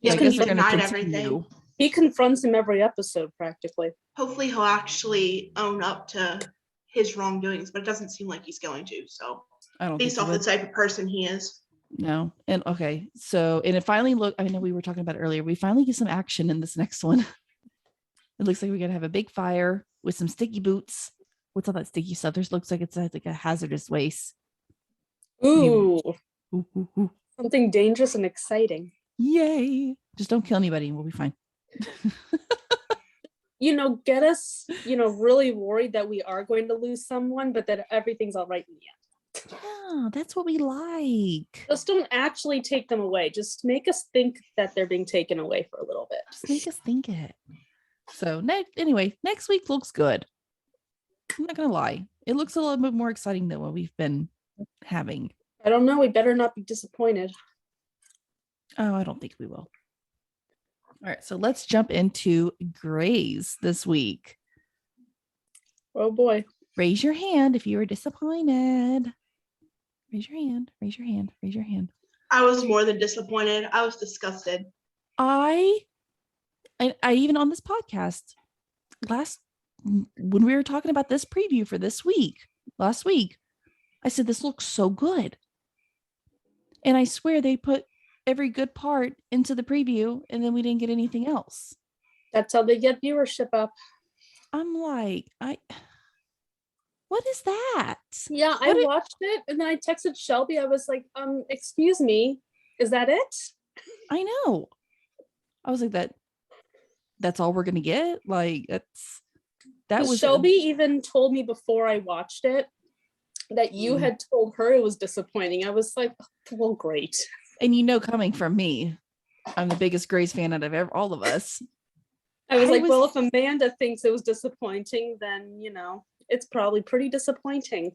Yeah, I guess he they're going to denied continue. everything. He confronts him every episode practically. Hopefully he'll actually own up to his wrongdoings, but it doesn't seem like he's going to. So I don't based think off the type of person he is. No. And okay. So, and it finally I know we were talking about it earlier. We finally get some action in this next one. It looks like we're going to have a big fire with some sticky boots. What's all that sticky stuff? There's looks like it's like a hazardous waste. Ooh. Ooh. Something dangerous and exciting. Yay. Just don't kill anybody and we'll be fine. Get us, really worried that we are going to lose someone, but that everything's all right in the end. Yeah, that's what we like. Just don't actually take them away. Just make us think that they're being taken away for a little bit. Just make us think it. So next week looks good. I'm not gonna lie. It looks a little bit more exciting than what we've been having. I don't know. We better not be disappointed. Oh, I don't think we will. All right, so let's jump into Grays this week. Oh boy. Raise your hand if you were disappointed. Raise your hand. Raise your hand. Raise your hand. I was more than disappointed. I was disgusted. I even on this podcast when we were talking about this preview for last week, I said this looks so good. And I swear they put every good part into the preview and then we didn't get anything else. That's how they get viewership up. I'm like, what is that? Yeah, I watched it and then I texted Shelby. I was like, excuse me, is that it? I know. I was like, that's all we're gonna get? Like that was Shelby even told me before I watched it that you had told her it was disappointing. I was like, well, great. And coming from me, I'm the biggest Grays fan out of all of us. I was like, well, if Amanda thinks it was disappointing, then, it's probably pretty disappointing.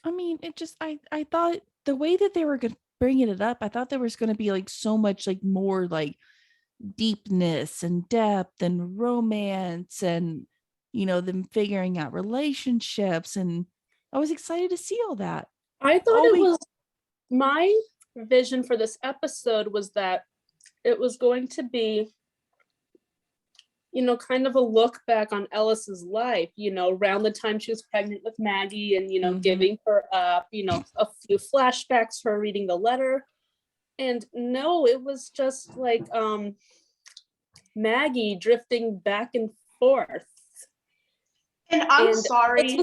I mean, I thought the way that they were going to bring it up, I thought there was going to be like so much like more like deepness and depth and romance and, them figuring out relationships. And I was excited to see all that. I thought my vision for this episode was that it was going to be, kind of a look back on Ellis's life, around the time she was pregnant with Maggie and, giving her up, a few flashbacks, her reading the letter. And no, it was just like Maggie drifting back and forth. And I'm sorry.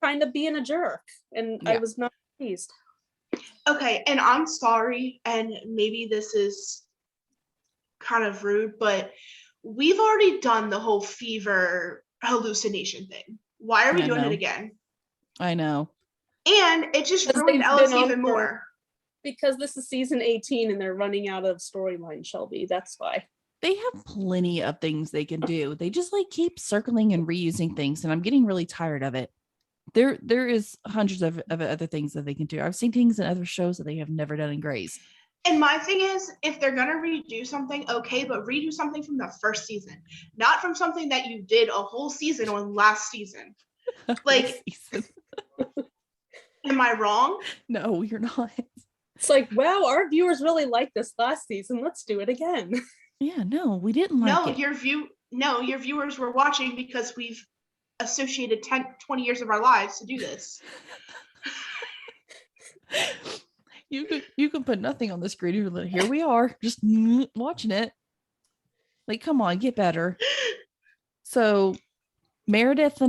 Kind of being a jerk. And yeah. I was not pleased. Okay, and I'm sorry, and maybe this is kind of rude, but we've already done the whole fever hallucination thing. Why are we I doing know. it again? I know. And it just Because ruined they've Ellis been on even for- more. Because this is season 18 and they're running out of storyline, Shelby. That's why. They have plenty of things they can do. They just like keep circling and reusing things, and I'm getting really tired of it. There is hundreds of other things that they can do. I've seen things in other shows that they have never done in Grey's. And my thing is, if they're gonna redo something, okay, but redo something from the first season, not from something that you did a whole season on last season. Like, am I wrong? No, you're not. It's like, wow, our viewers really liked this last season. Let's do it again. Yeah, no, we didn't like No, it. your viewers were watching because we've associated 10, 20 years of our lives to do this. You can put nothing on the screen. You're like, here we are, just watching it. Like, come on, get better. So Meredith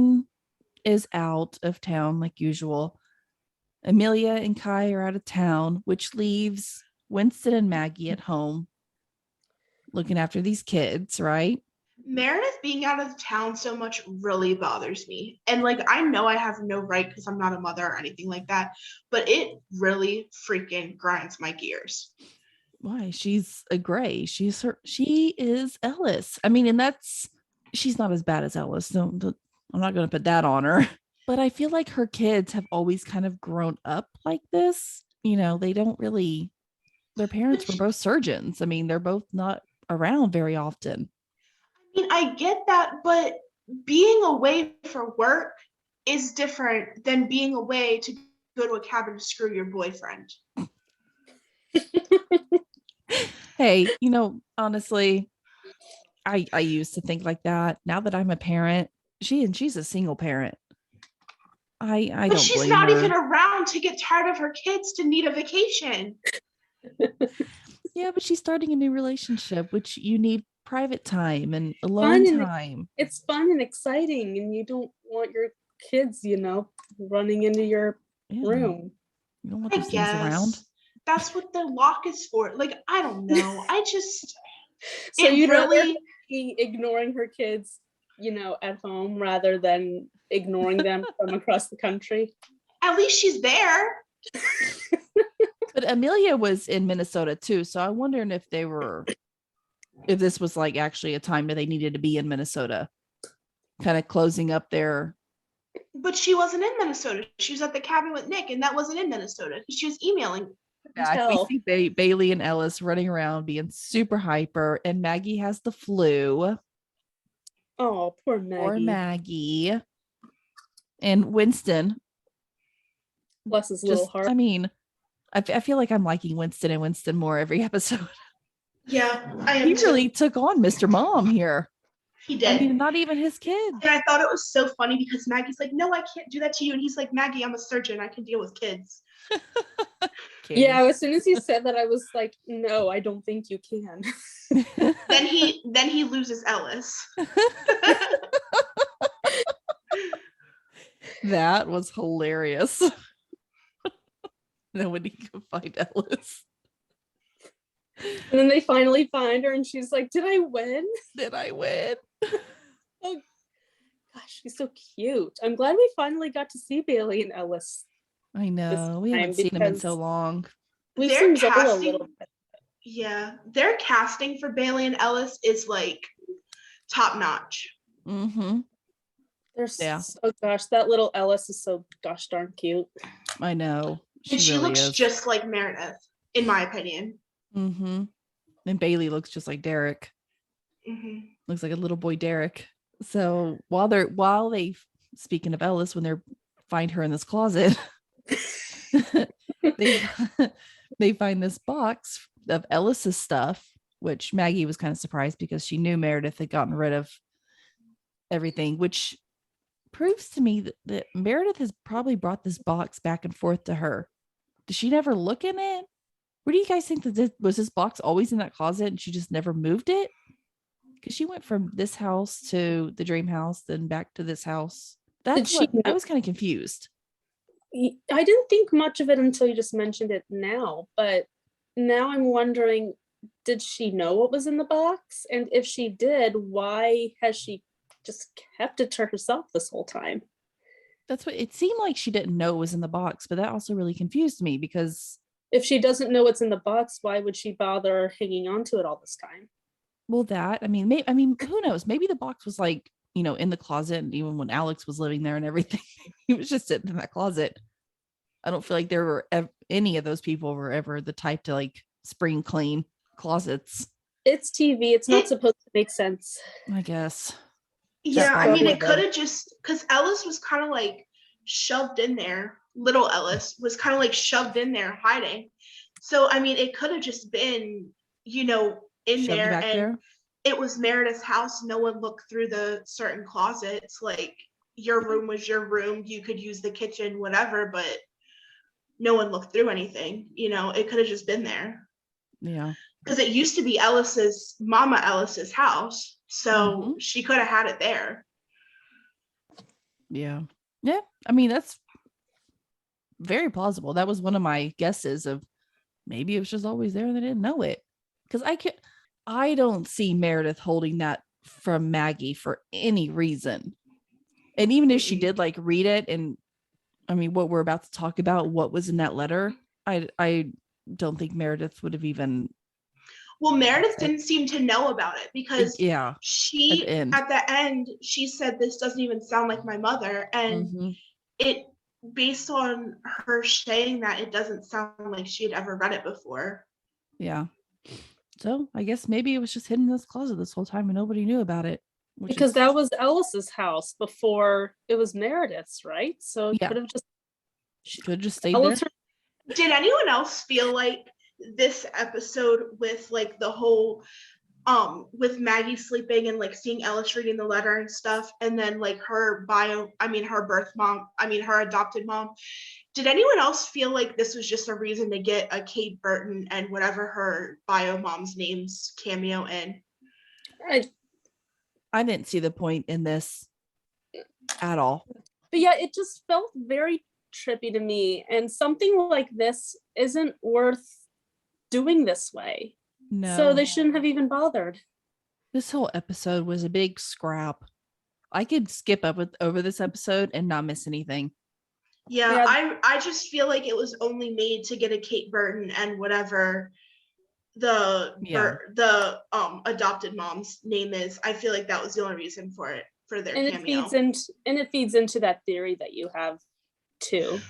is out of town like usual. Amelia and Kai are out of town, which leaves Winston and Maggie at home looking after these kids, right? Meredith being out of town so much really bothers me. And like, I know I have no right because I'm not a mother or anything like that, but it really freaking grinds my gears. Why? She's a Grey. She is Ellis. I mean, and she's not as bad as Ellis. So I'm not going to put that on her. But I feel like her kids have always kind of grown up like this. You know, they don't really, their parents were both surgeons. I mean, they're both not around very often. I mean, I get that, but being away for work is different than being away to go to a cabin to screw your boyfriend. Hey, honestly, I used to think like that. Now that I'm a parent, she's a single parent. I But don't she's blame not her. even around to get tired of her kids to need a vacation. Yeah, but she's starting a new relationship, which you need private time and alone time. It's fun and exciting, and you don't want your kids, running into your room. You don't want I those things around. guess that's what the lock is for. Like, I don't know. I just So you'd really rather be ignoring her kids, at home rather than ignoring them from across the country. at least she's there. But Amelia was in Minnesota too, so I'm wondering if this was like actually a time that they needed to be in Minnesota, kind of closing up their. But she wasn't in Minnesota. She was at the cabin with Nick, and that wasn't in Minnesota. She was emailing. Yeah, we see Bailey and Ellis running around being super hyper, and Maggie has the flu. Oh, poor Maggie. Poor Maggie. And Winston. Bless his little heart. I mean, I feel like I'm liking Winston and Winston more every episode. Yeah, I am. He really took on Mr. Mom here. He did. I mean, not even his kids. And I thought it was so funny because Maggie's like, no, I can't do that to you. And he's like, Maggie, I'm a surgeon. I can deal with kids. Yeah, as soon as he said that, I was like, no, I don't think you can. then he loses Ellis. That was hilarious. Then when he could find Ellis. And then they finally find her and she's like, did I win? Did I win? Oh gosh, she's so cute. I'm glad we finally got to see Bailey and Ellis. I know. We haven't seen them in so long. We've Their seen Zola a casting, little bit. yeah, their casting for Bailey and Ellis is like top notch. Mm-hmm. Oh gosh, that little Ellis is so gosh darn cute. I know. And she really looks is. just like Meredith, in my opinion. Mm-hmm. And Bailey looks just like Derek. Mm-hmm. Looks like a little boy Derek. So while they speaking of Ellis, when they find her in this closet, they find this box of Ellis's stuff, which Maggie was kind of surprised because she knew Meredith had gotten rid of everything, which proves to me that Meredith has probably brought this box back and forth to her. Did she never look in it? Where do you guys think that was this box always in that closet and she just never moved it? Because she went from this house to the dream house, then back to this house. I was kind of confused. I didn't think much of it until you just mentioned it now, but now I'm wondering, did she know what was in the box? And if she did, why has she just kept it to herself this whole time? That's what it seemed like. She didn't know it was in the box, but that also really confused me because, If she doesn't know what's in the box, why would she bother hanging on to it all this time? well, that I mean, who knows? Maybe the box was like, in the closet, and even when Alex was living there and everything, he was just sitting in that closet. I don't feel like there were any of those people were ever the type to like spring clean closets. It's TV. It's not supposed to make sense. I guess. Yeah, I mean, it though. could have just, because Ellis was kind of like shoved in there. Little Ellis was kind of like shoved in there hiding. So, I mean, it could have just been, in Shoved there, back and there. it was Meredith's house. No one looked through the certain closets. Like, your room was your room. You could use the kitchen, whatever, but no one looked through anything. It could have just been there. Yeah. Because it used to be Mama Ellis's house. So she could have had it there. Yeah. Yeah. I mean, that's very plausible. That was one of my guesses of maybe it was just always there and they didn't know it. Because I don't see Meredith holding that from Maggie for any reason. And even if she did like read it, and I mean, what we're about to talk about, what was in that letter, I don't think Meredith would have even. Well, Meredith didn't seem to know about it because she, at the end, she said, this doesn't even sound like my mother. And it, based on her saying that, it doesn't sound like she had ever read it before. Yeah. So I guess maybe it was just hidden in this closet this whole time and nobody knew about it. Because that was Ellis's house before it was Meredith's, right? So it could have just stayed there. Did anyone else feel like this episode with like the whole with Maggie sleeping and like seeing Ellis reading the letter and stuff, and then like her adopted mom, did anyone else feel like this was just a reason to get a Kate Burton and whatever her bio mom's name's cameo in? I didn't see the point in this at all. But yeah, it just felt very trippy to me, and something like this isn't worth doing this way. No. So they shouldn't have even bothered. This whole episode was a big scrap. I could skip over this episode and not miss anything. Yeah, I just feel like it was only made to get a Kate Burton and whatever the adopted mom's name is. I feel like that was the only reason for their cameo. It feeds into that theory that you have too.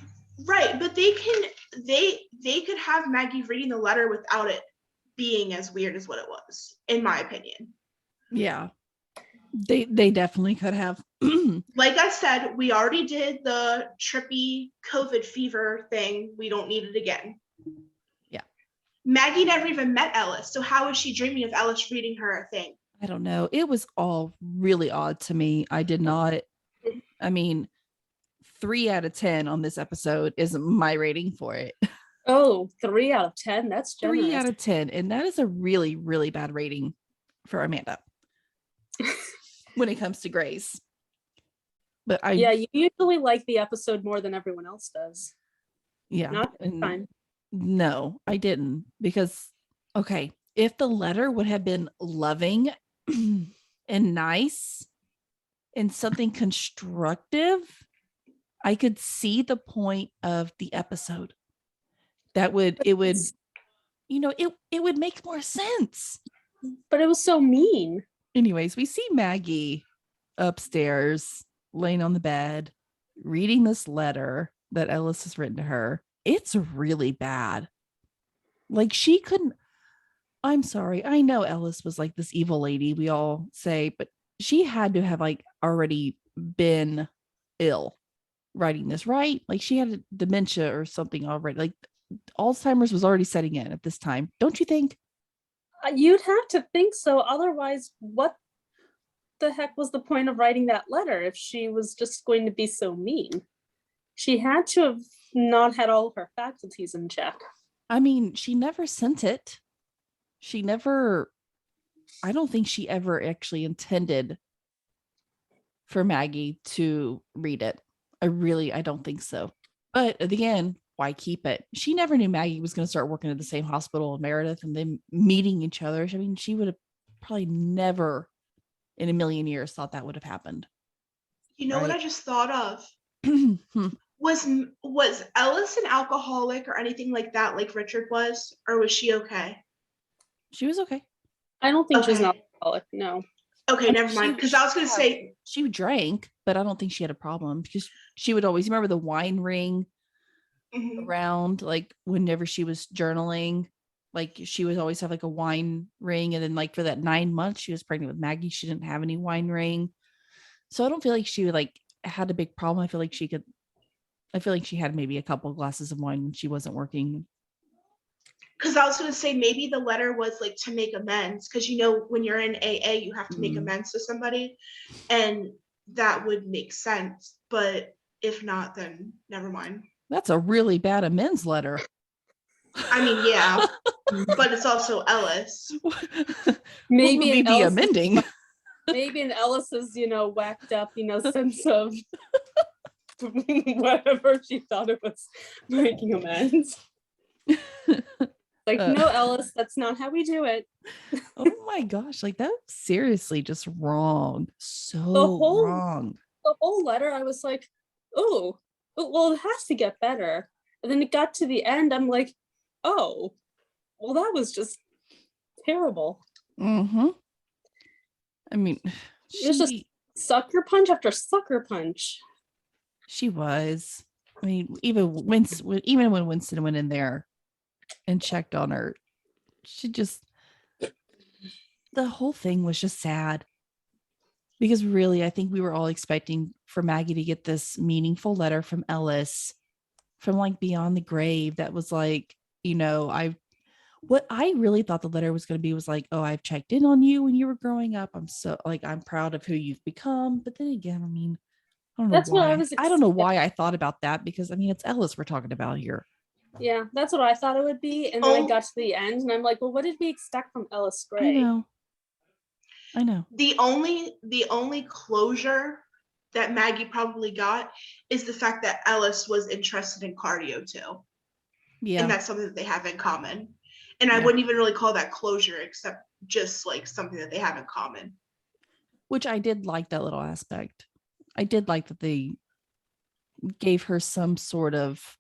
Right, but they could have Maggie reading the letter without it being as weird as what it was, in my opinion. Yeah. They definitely could have. Like I said, we already did the trippy COVID fever thing. We don't need it again. Yeah. Maggie never even met Ellis, so how is she dreaming of Ellis reading her a thing? I don't know. It was all really odd to me. I did not. I mean, 3 out of 10 on this episode is my rating for it. Oh, 3 out of 10. That's generous. 3 out of 10. And that is a really, really bad rating for Amanda when it comes to Grace. But you usually like the episode more than everyone else does. Yeah. Not this time. No, I didn't. Because, okay, if the letter would have been loving and nice and something constructive, I could see the point of the episode. It would make more sense. But it was so mean. Anyways, we see Maggie upstairs, laying on the bed, reading this letter that Ellis has written to her. It's really bad. Like, she couldn't. I'm sorry. I know Ellis was like this evil lady, we all say, but she had to have like already been ill writing this, right? Like, she had dementia or something already. Like, Alzheimer's was already setting in at this time. Don't you think? You'd have to think so. Otherwise, what the heck was the point of writing that letter if she was just going to be so mean? She had to have not had all of her faculties in check. I mean, she never sent it. I don't think she ever actually intended for Maggie to read it. I don't think so. But again, why keep it? She never knew Maggie was going to start working at the same hospital as Meredith and then meeting each other. I mean, she would have probably never in a million years thought that would have happened. You know what I just thought of? Was Ellis an alcoholic or anything like that, like Richard was, or was she okay? She was okay. I don't think she's an Okay. alcoholic. No. Okay, I never think mind. Because I was gonna say, she drank, but I don't think she had a problem because she would always remember the wine ring mhm. around, like whenever she was journaling, like she would always have like a wine ring. And then like for that 9 months she was pregnant with Maggie, she didn't have any wine ring. So I don't feel like she would like had a big problem. I feel like she had maybe a couple of glasses of wine when she wasn't working. Because I was gonna say maybe the letter was like to make amends, because when you're in AA you have to make amends to somebody, and that would make sense. But if not, then never mind. That's a really bad amends letter. I mean, yeah, but it's also Ellis. Maybe would be the Ellis's- amending. Maybe in Ellis's, whacked up, sense of whatever she thought it was making amends. Like, no, Ellis, that's not how we do it. Oh my gosh, like that's seriously just wrong. So wrong. The whole letter, I was like, oh, well, it has to get better. And then it got to the end, I'm like, oh, well, that was just terrible. Mm-hmm. I mean, It was just sucker punch after sucker punch. She was. I mean, even when Winston went in there and checked on her, the whole thing was just sad. Because really, I think we were all expecting for Maggie to get this meaningful letter from Ellis from like beyond the grave that was like, what I really thought the letter was going to be was like, oh, I've checked in on you when you were growing up. I'm proud of who you've become. But then again, I mean, I don't know That's why. what I was I don't know why I thought about that, because I mean, it's Ellis we're talking about here. Yeah, that's what I thought it would be. And then I got to the end and I'm like, well, what did we expect from Ellis Gray? I know. The only closure that Maggie probably got is the fact that Ellis was interested in cardio too. Yeah. And that's something that they have in common. And I wouldn't even really call that closure, except just like something that they have in common. Which I did like that little aspect. I did like that they gave her some sort of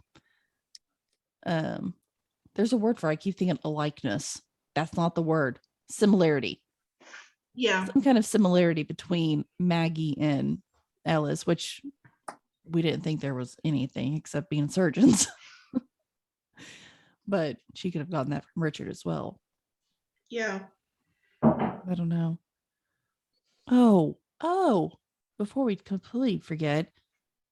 there's a word for it. I keep thinking a likeness. That's not the word. Similarity. Yeah. Some kind of similarity between Maggie and Ellis, which we didn't think there was anything except being surgeons. But she could have gotten that from Richard as well. Yeah. I don't know. Oh, before we completely forget,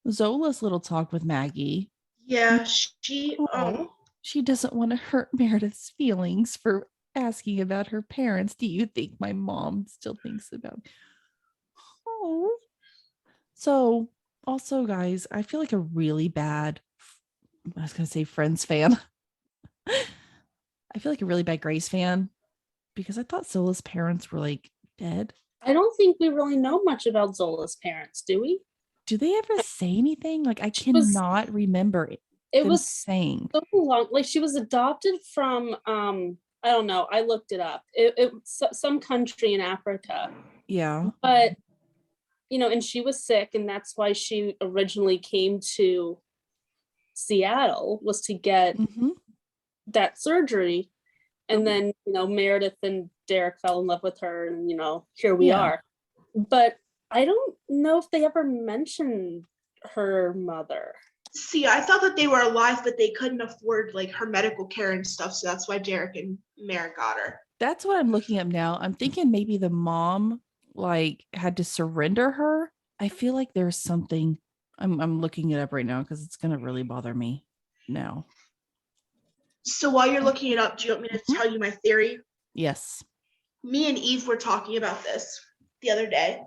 Zola's little talk with Maggie. Yeah, she doesn't want to hurt Meredith's feelings for asking about her parents. Do you think my mom still thinks about me? Oh. So also, guys, I feel like a really bad, I was going to say Friends fan. I feel like a really bad Grace fan because I thought Zola's parents were like dead. I don't think we really know much about Zola's parents, do we? Do they ever say anything? Like I cannot remember it was saying so long. Like she was adopted from I don't know. I looked it up. It some country in Africa. Yeah. But and she was sick, and that's why she originally came to Seattle, was to get that surgery. And then Meredith and Derek fell in love with her, and here we are. But I don't know if they ever mentioned her mother. See, I thought that they were alive, but they couldn't afford like her medical care and stuff, so that's why Derek and Merritt got her. That's what I'm looking up now. I'm thinking maybe the mom like had to surrender her. I feel like there's something. I'm looking it up right now because it's gonna really bother me now. So while you're looking it up, do you want me to tell you my theory? Yes. Me and Eve were talking about this the other day.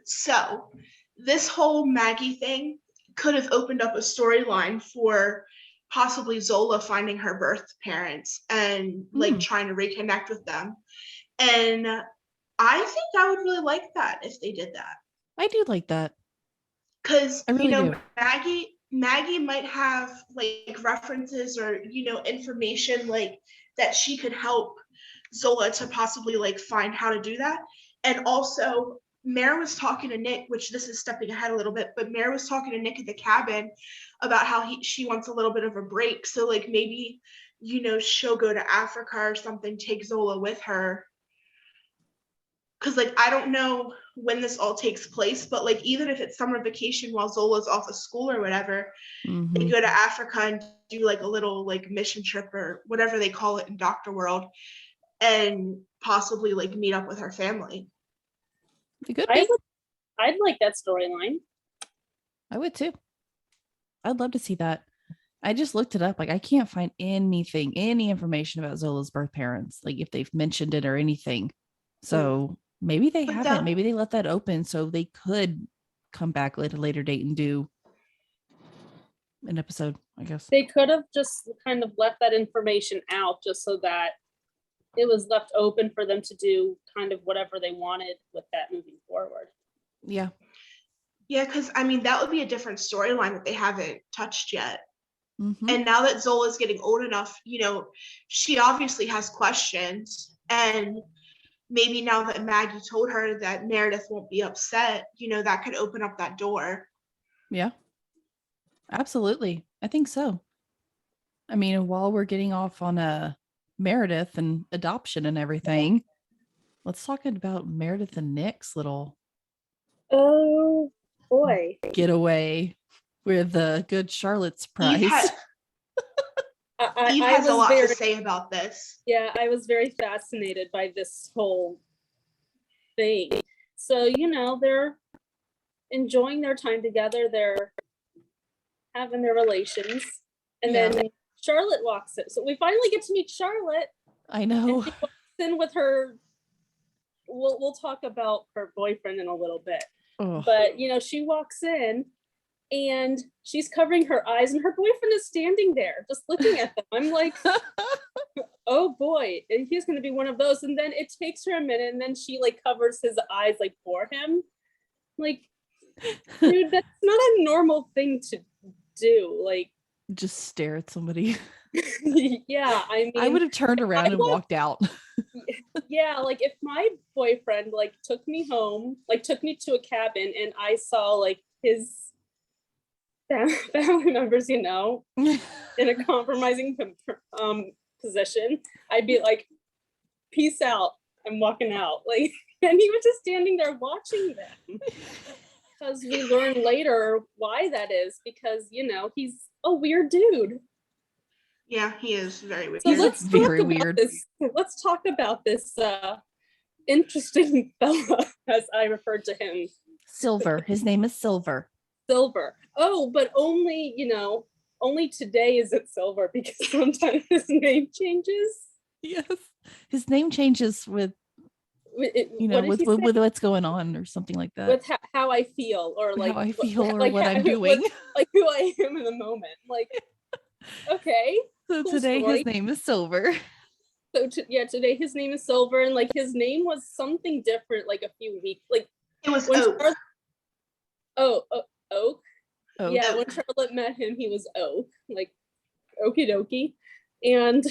So this whole Maggie thing could have opened up a storyline for possibly Zola finding her birth parents and like trying to reconnect with them. And I think I would really like that if they did that. I do like that. Because really do. Maggie might have like references or information like that she could help Zola to possibly like find how to do that. And also Mare was talking to Nick, which this is stepping ahead a little bit, but Mare was talking to Nick at the cabin about how she wants a little bit of a break. So like maybe, you know, she'll go to Africa or something, take Zola with her. Cause like, I don't know when this all takes place, but like, even if it's summer vacation while Zola's off of school or whatever, they go to Africa and do like a little like mission trip or whatever they call it in Doctor World, and possibly like meet up with her family. I'd like that storyline. I would too. I'd love to see that. I just looked it up. Like I can't find anything, any information about Zola's birth parents, like if they've mentioned it or anything. So maybe they haven't. Maybe they left that open so they could come back at a later date and do an episode, I guess. They could have just kind of left that information out just so that it was left open for them to do kind of whatever they wanted with that moving forward. Yeah. Yeah, because I mean, that would be a different storyline that they haven't touched yet. And now that Zola's getting old enough, you know, she obviously has questions. And maybe now that Maggie told her that Meredith won't be upset, you know, that could open up that door. Yeah. Absolutely. I think so. I mean, while we're getting off on Meredith and adoption and everything, let's talk about Meredith and Nick's little getaway with the good Charlotte's prize. Eve has a lot to say about this. Yeah, I was very fascinated by this whole thing. So, you know, they're enjoying their time together. They're having their relations. And then Charlotte walks in. So we finally get to meet Charlotte. I know. And she walks in with her, we'll talk about her boyfriend in a little bit. But, you know, she walks in and she's covering her eyes and her boyfriend is standing there just looking at them. I'm like, oh boy, he's going to be one of those. And then it takes her a minute and then she like covers his eyes like for him. Like, dude, that's not a normal thing to do. Like, just stare at somebody. Yeah, I mean, I would have turned around and walked out. Yeah, like if my boyfriend like took me home, like took me to a cabin and I saw like his family members, you know, in a compromising position, I'd be like, peace out, I'm walking out. Like, and he was just standing there watching them. Because we learn later why that is, because, you know, he's a weird dude. Yeah, he is very weird. So let's talk about this interesting fella, as I referred to him. Silver. His name is Silver. Silver. Oh, but only, you know, only today is it Silver because sometimes his name changes. Yes. His name changes with, you know, with what's going on or something like that. With how I feel or like how I feel or like what I'm doing. Like who I am in the moment. Like, okay. So cool today story. his name is Silver. So today his name is Silver, and like his name was something different like a few weeks. Like it was Oak. Oak. Yeah, when Charlotte met him, he was Oak. Like okie dokie. And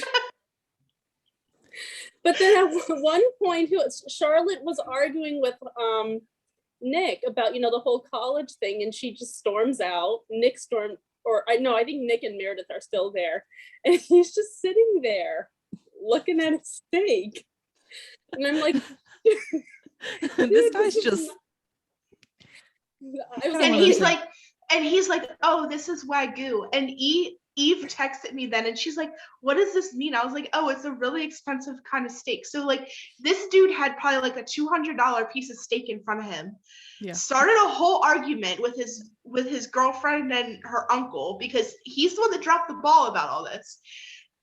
but then at one point Charlotte was arguing with Nick about, you know, the whole college thing, and she just storms out. I think Nick and Meredith are still there, and he's just sitting there looking at his steak, and I'm like, this guy's just. And he's like, oh, this is Wagyu, and Eve texted me then and she's like, what does this mean? I was like, oh, it's a really expensive kind of steak. So like this dude had probably like a $200 piece of steak in front of him. Yeah. Started a whole argument with his girlfriend and her uncle because he's the one that dropped the ball about all this.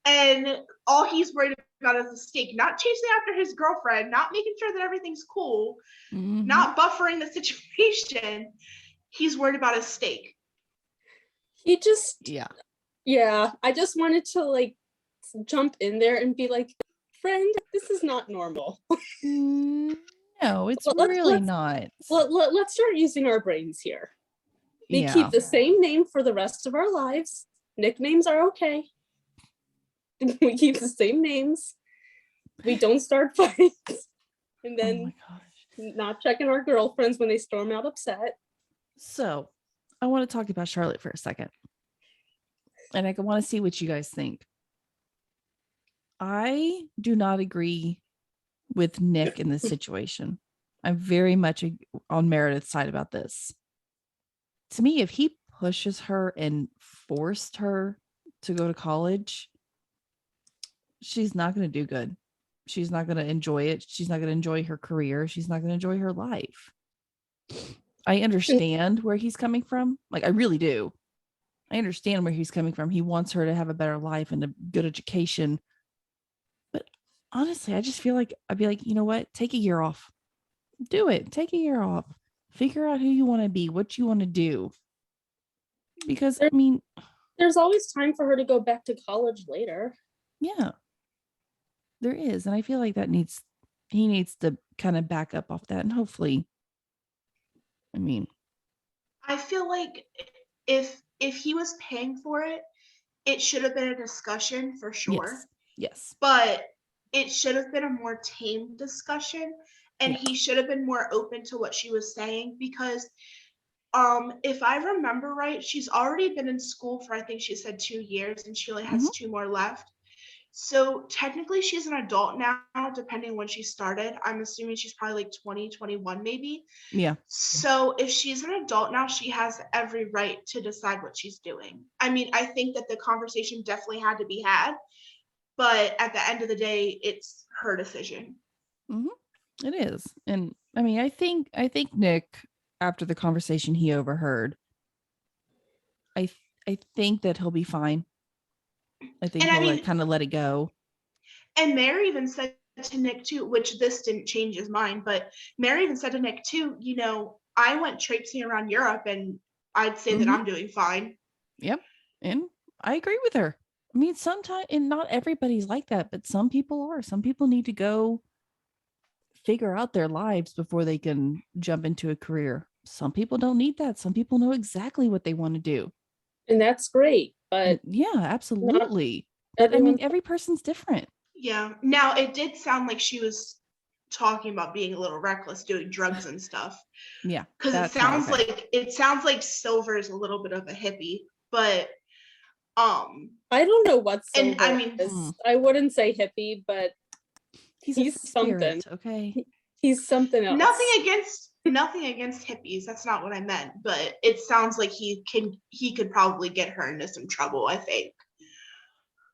And all he's worried about is the steak, not chasing after his girlfriend, not making sure that everything's cool, not buffering the situation. He's worried about his steak. He just Yeah, I just wanted to like jump in there and be like, friend, this is not normal. No, it's really not. Let's start using our brains here. We keep the same name for the rest of our lives. Nicknames are okay. We keep the same names. We don't start fights. And then not checking our girlfriends when they storm out upset. So I want to talk about Charlotte for a second. And I want to see what you guys think. I do not agree with Nick in this situation. I'm very much on Meredith's side about this. To me, if he pushes her and forced her to go to college, she's not going to do good. She's not going to enjoy it. She's not going to enjoy her career. She's not going to enjoy her life. I understand where he's coming from. Like, I really do. I understand where he's coming from. He wants her to have a better life and a good education. But honestly, I just feel like I'd be like, you know what? Take a year off. Do it. Take a year off. Figure out who you want to be, what you want to do. Because, I mean, there's always time for her to go back to college later. Yeah, there is. And I feel like he needs to kind of back up off that. And hopefully, I mean, I feel like if he was paying for it, it should have been a discussion for sure. Yes. But it should have been a more tame discussion, and Yeah. he should have been more open to what she was saying, because if I remember right, she's already been in school for, I think she said 2 years, and she only has 2 more left. So technically she's an adult now, depending when she started. I'm assuming she's probably like 20, 21 maybe. Yeah. So if she's an adult now, she has every right to decide what she's doing. I mean, I think that the conversation definitely had to be had, but at the end of the day, it's her decision. It is. And I mean, I think Nick, after the conversation he overheard, I think that he'll be fine. I think he'll kind of let it go. And Mary even said to Nick too, which this didn't change his mind, but Mary even said to Nick too, you know, I went traipsing around Europe and I'd say that I'm doing fine. Yep. And I agree with her. I mean, sometimes, and not everybody's like that, but some people are. Some people need to go figure out their lives before they can jump into a career. Some people don't need that. Some people know exactly what they want to do. And that's great. But yeah, absolutely. But I mean, every person's different. Yeah. Now it did sound like she was talking about being a little reckless, doing drugs and stuff. Yeah. Because it sounds like Silver is a little bit of a hippie, but I don't know what Silver and I mean is. I wouldn't say hippie, but he's spirit, something. Okay. He's something else. Nothing against hippies. That's not what I meant. But it sounds like he could probably get her into some trouble, I think.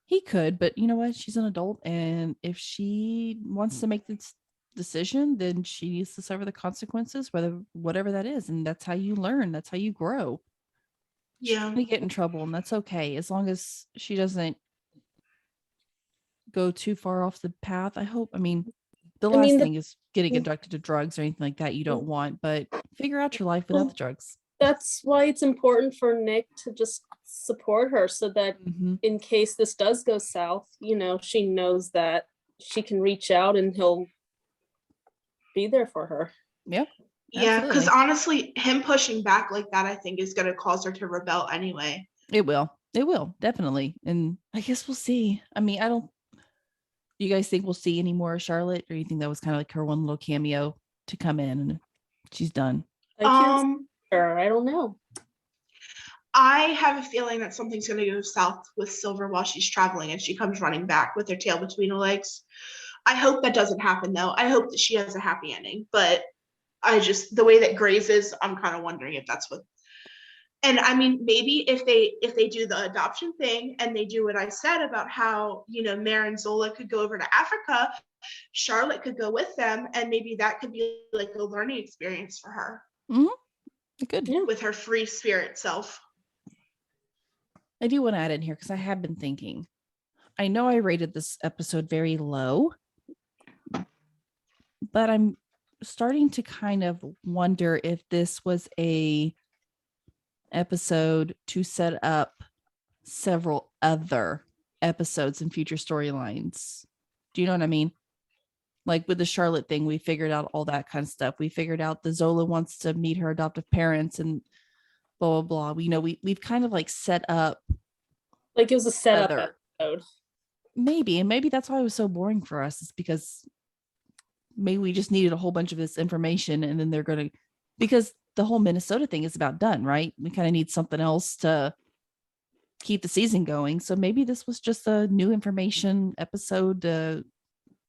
He could, but you know what? She's an adult, and if she wants to make this decision, then she needs to suffer the consequences, whatever that is. And that's how you learn. That's how you grow. Yeah. She's gonna get in trouble, and that's okay, as long as she doesn't go too far off the path. I hope. I mean, the last thing is getting addicted to drugs or anything like that. You don't want, but figure out your life without the drugs. That's why it's important for Nick to just support her, so that in case this does go south, you know, she knows that she can reach out and he'll be there for her. Yep. Yeah, because honestly, him pushing back like that, I think, is going to cause her to rebel anyway. It will. Definitely. And I guess we'll see. I mean, do you guys think we'll see any more of Charlotte, or you think that was kind of like her one little cameo to come in and she's done? I don't know. I have a feeling that something's going to go south with Silver while she's traveling and she comes running back with her tail between her legs. I hope that doesn't happen, though. I hope that she has a happy ending, but the way that Grace is, I'm kind of wondering if that's what. And I mean, maybe if they do the adoption thing and they do what I said about how, you know, Mare and Zola could go over to Africa, Charlotte could go with them, and maybe that could be like a learning experience for her. Good. Yeah. With her free spirit self. I do want to add in here, because I have been thinking. I know I rated this episode very low, but I'm starting to kind of wonder if this was a episode to set up several other episodes and future storylines. Do you know what I mean? Like with the Charlotte thing, we figured out all that kind of stuff. We figured out the Zola wants to meet her adoptive parents and blah, blah, blah. You know, we've kind of like set up. Like it was a setup episode. Maybe. And maybe that's why it was so boring for us, is because maybe we just needed a whole bunch of this information, and then they're going to, because the whole Minnesota thing is about done, right? We kind of need something else to keep the season going. So maybe this was just a new information episode to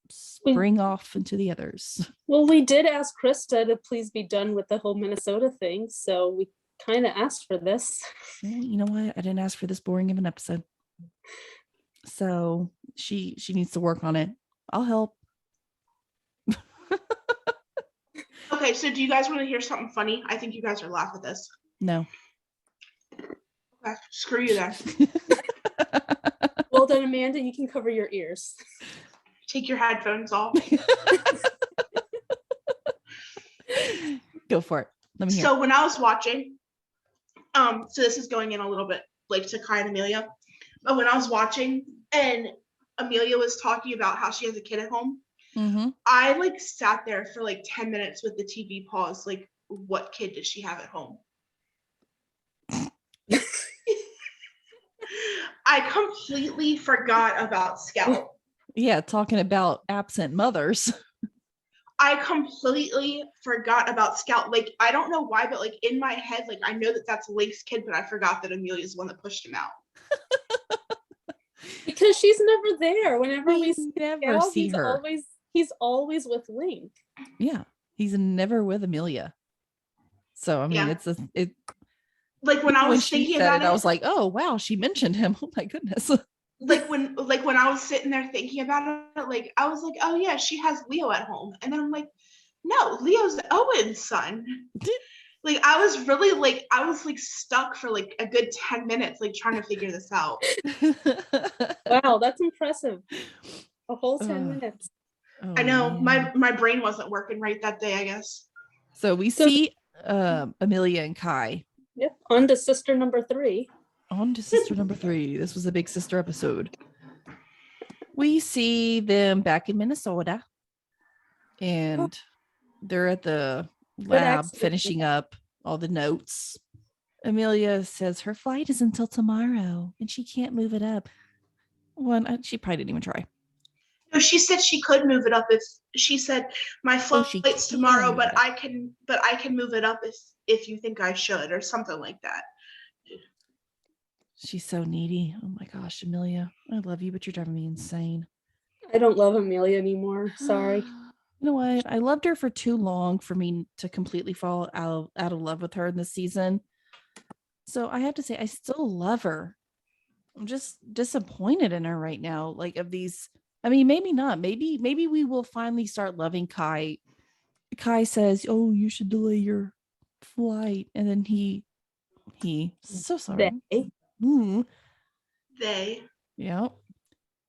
spring off into the others. Well, we did ask Krista to please be done with the whole Minnesota thing, so we kind of asked for this. Well, you know what? I didn't ask for this boring of an episode. So she needs to work on it. I'll help. Okay, so do you guys want to hear something funny? I think you guys are laugh at this. No. Okay, screw you then. Well then, Amanda, you can cover your ears. Take your headphones off. Go for it. Let me hear. So when I was watching, so this is going in a little bit like to Kai and Amelia, but when I was watching and Amelia was talking about how she has a kid at home, I like sat there for like 10 minutes with the TV paused, like, what kid does she have at home? I completely forgot about Scout. Yeah, talking about absent mothers. I completely forgot about Scout. Like, I don't know why, but like in my head, like I know that that's Link's kid, but I forgot that Amelia's the one that pushed him out. Because she's never there. Whenever we never see her. He's always with Link. Yeah, he's never with Amelia. So I mean, Yeah. it. Like when I was thinking about it, I was like, oh wow, she mentioned him. Oh my goodness. Like when I was sitting there thinking about it, like I was like, oh yeah, she has Leo at home, and then I'm like, no, Leo's Owen's son. Like I was stuck for like a good 10 minutes, like trying to figure this out. Wow, that's impressive. A whole 10 minutes. Oh, I know man. my brain wasn't working right that day, I guess. So we see Amelia and Kai. Yep, on to sister number 3. On to sister number 3. This was a big sister episode. We see them back in Minnesota, and they're at the lab finishing up all the notes. Amelia says her flight is until tomorrow, and she can't move it up. She probably didn't even try. No, she said she could move it up if she said my flight's tomorrow, but I can move it up if you think I should, or something like that. She's so needy. Oh my gosh, Amelia, I love you, but you're driving me insane. I don't love Amelia anymore. Sorry. You know what? I loved her for too long for me to completely fall out of love with her in this season. So I have to say, I still love her. I'm just disappointed in her right now. Like of these, I mean, maybe not. Maybe we will finally start loving Kai. Kai says, "Oh, you should delay your flight," and then he. So sorry. They. Yeah.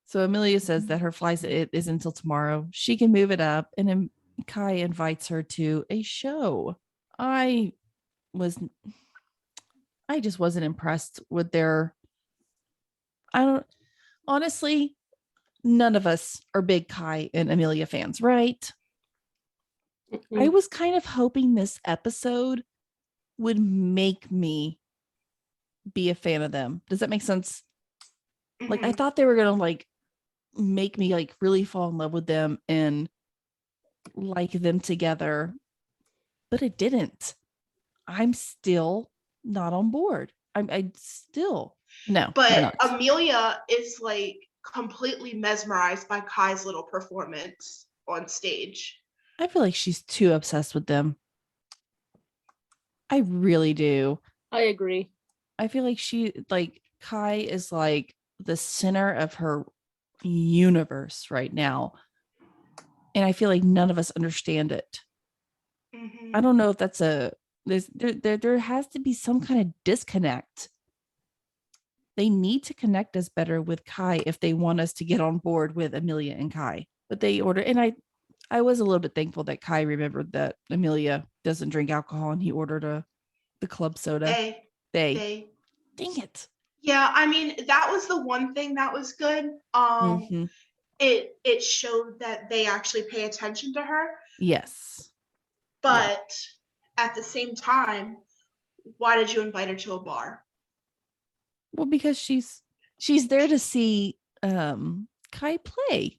So Amelia says that her flight is until tomorrow. She can move it up, and then Kai invites her to a show. I just wasn't impressed with their. Honestly, none of us are big Kai and Amelia fans, right? Mm-hmm. I was kind of hoping this episode would make me be a fan of them. Does that make sense? Mm-hmm. Like I thought they were gonna like make me like really fall in love with them and like them together, but it didn't. I'm still not on board. I still no. But Amelia is like completely mesmerized by Kai's little performance on stage. I feel like she's too obsessed with them. I really do. I agree. I feel like Kai is like the center of her universe right now. And I feel like none of us understand it. Mm-hmm. I don't know if that's there has to be some kind of disconnect. They need to connect us better with Kai if they want us to get on board with Amelia and Kai. But they ordered, and I was a little bit thankful that Kai remembered that Amelia doesn't drink alcohol and he ordered the club soda. They. Dang it. Yeah, I mean, that was the one thing that was good. It showed that they actually pay attention to her. Yes. But at the same time, why did you invite her to a bar? Well, because she's there to see Kai play.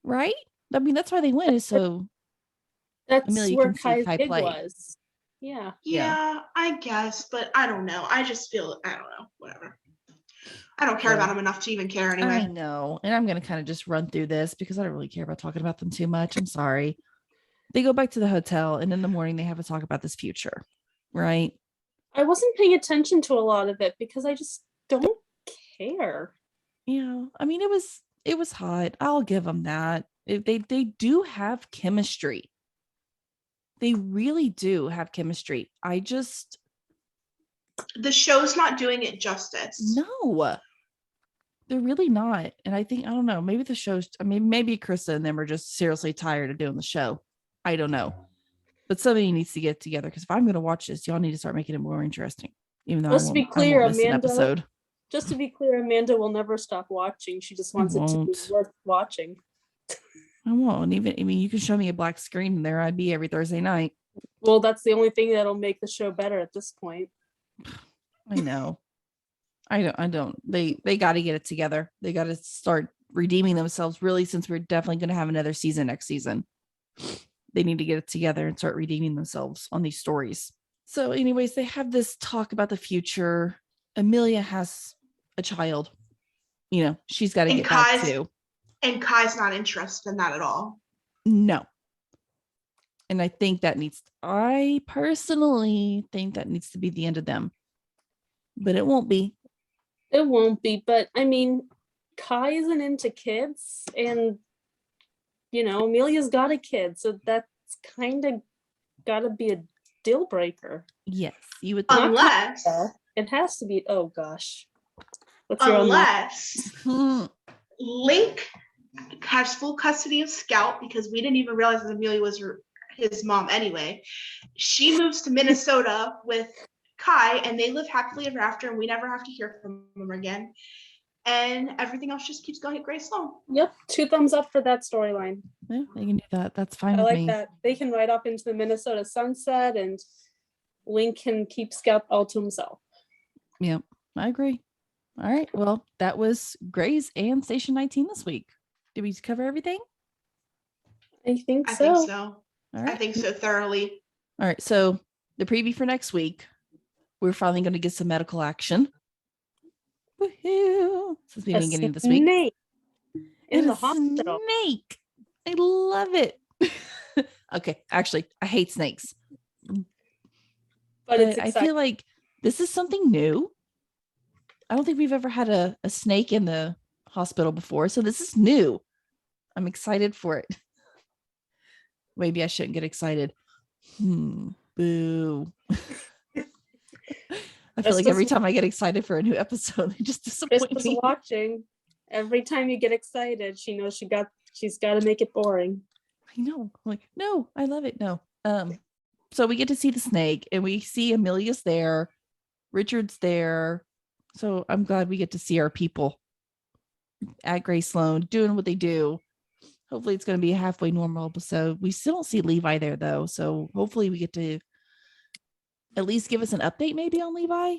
Right? I mean, that's why they win is so That's Amelia where can see Kai's Kai gig play. was. Yeah. Yeah, I guess, but I don't know. I just feel I don't know. Whatever. I don't care about them enough to even care I anyway. know. And I'm going to kind of just run through this because I don't really care about talking about them too much. I'm sorry. They go back to the hotel and in the morning they have a talk about this future, right? I wasn't paying attention to a lot of it because I just don't care. Yeah. I mean, it was hot. I'll give them that. They do have chemistry. They really do have chemistry. I just The show's not doing it justice. no. They're really not. And I think, I don't know, maybe the show's, I mean, maybe Krista and them are just seriously tired of doing the show. I don't know. But somebody needs to get together because if I'm going to watch this, y'all need to start making it more interesting. Even though Just to be clear, I won't miss an Amanda, episode. just to be clear, Amanda will never stop watching. She just wants it to be won't. worth watching. I won't. Even, I mean, you can show me a black screen and there I'd be every Thursday night. Well, that's the only thing that'll make the show better at this point. I know. I don't. They got to get it together. They got to start redeeming themselves really, since we're definitely going to have another season next season. They need to get it together and start redeeming themselves on these stories. So anyways, they have this talk about the future. Amelia has a child. You know, she's got to get back to. And Kai's not interested in that at all. No. And I personally think that needs to be the end of them. But it won't be. It won't be, but I mean, Kai isn't into kids, and Amelia's got a kid, so that's kind of gotta be a deal breaker. Yes, you would think. Unless it has to be. Oh gosh. Unless Link has full custody of Scout, because we didn't even realize that Amelia was his mom anyway. She moves to Minnesota with Kai and they live happily ever after and we never have to hear from them again. And everything else just keeps going at Grace Sloan. Yep. 2 thumbs up for that storyline. Yeah, they can do that. That's fine I with like me. that. They can ride off into the Minnesota sunset and Link can keep Scout all to himself. Yep, I agree. All right. Well, that was Grey's and Station 19 this week. Did we cover everything? I think so. I think so. All right. I think so thoroughly. All right. So the preview for next week, we're finally going to get some medical action. Woohoo! Since we've been getting this week. Snake in the hospital. Snake. I love it. Okay. Actually, I hate snakes. But it's I feel like this is something new. I don't think we've ever had a snake in the hospital before. So this is new. I'm excited for it. Maybe I shouldn't get excited. Boo. I feel like every time I get excited for a new episode, they just disappoint Krista's me. watching. Every time you get excited, she knows she's got to make it boring. I know. I'm like, no, I love it. No. So we get to see the snake and we see Amelia's there. Richard's there. So I'm glad we get to see our people at Grace Sloan doing what they do. Hopefully it's going to be a halfway normal episode. We still don't see Levi there though. So hopefully we get to at least give us an update maybe on Levi.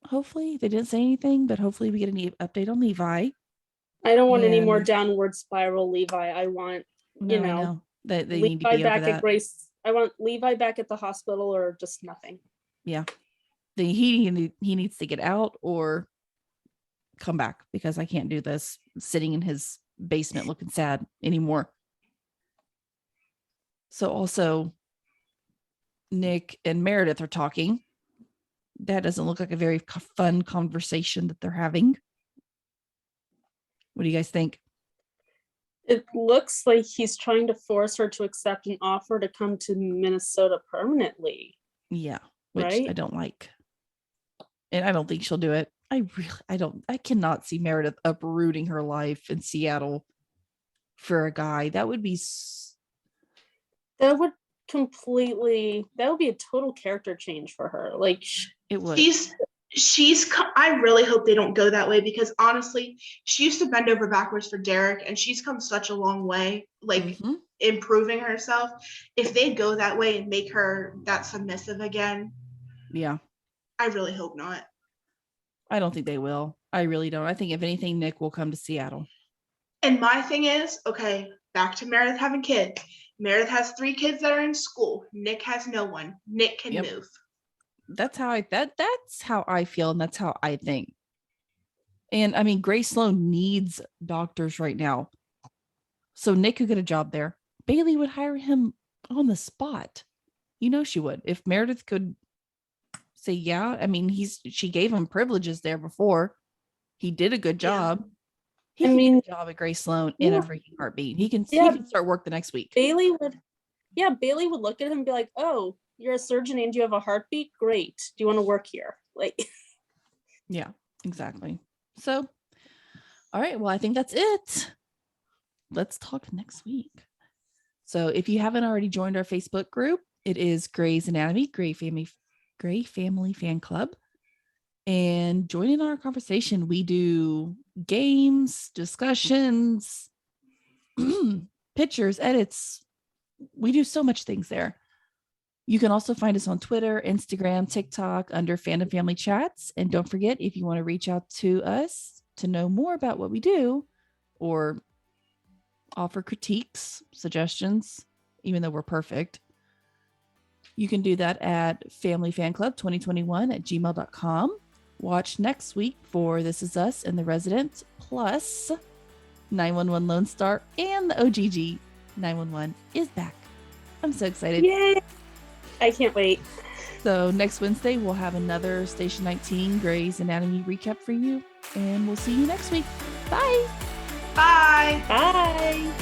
Hopefully they didn't say anything, but hopefully we get an update on Levi. I don't want any more downward spiral Levi. I want, I know that they Levi need to be back over that. at Grace. I want Levi back at the hospital or just nothing. Yeah. He needs to get out or come back because I can't do this sitting in his basement looking sad anymore. So also Nick and Meredith are talking. That doesn't look like a very fun conversation that they're having. What do you guys think? It looks like he's trying to force her to accept an offer to come to Minnesota permanently. Yeah, which right? I don't like. And I don't think she'll do it. I cannot see Meredith uprooting her life in Seattle for a guy. That would be that would be a total character change for her. Like it would. I really hope they don't go that way because honestly, she used to bend over backwards for Derek and she's come such a long way, like improving herself. If they go that way and make her that submissive again, yeah, I really hope not. I don't think they will. I really don't. I think if anything, Nick will come to Seattle. And my thing is, okay, Back to Meredith having kids. Meredith has 3 kids that are in school. Nick has no one. Nick can move. That's how I feel, and that's how I think. And I mean, Grace Sloan needs doctors right now. So Nick could get a job there. Bailey would hire him on the spot. You know she would. If Meredith could say, yeah, I mean, she gave him privileges there before. He did a good job. He can get a job at Grace Sloan in a freaking heartbeat. He can start work the next week. Bailey would look at him and be like, oh, you're a surgeon and you have a heartbeat? Great. Do you want to work here? Like, yeah, exactly. So, all right. Well, I think that's it. Let's talk next week. So if you haven't already joined our Facebook group, it is Grey's Anatomy, Grey Family Fan Club. And join in our conversation. We do games, discussions, pictures, edits. We do so much things there. You can also find us on Twitter, Instagram, TikTok under Fandom Family Chats. And don't forget, if you want to reach out to us to know more about what we do or offer critiques, suggestions, even though we're perfect, you can do that at familyfanclub2021@gmail.com. Watch next week for This Is Us and The Resident, plus 911 Lone Star and the OGG 911 is back. I'm so excited. yay! I can't wait. So next Wednesday, we'll have another Station 19 Grey's Anatomy recap for you. And we'll see you next week. Bye. Bye. Bye.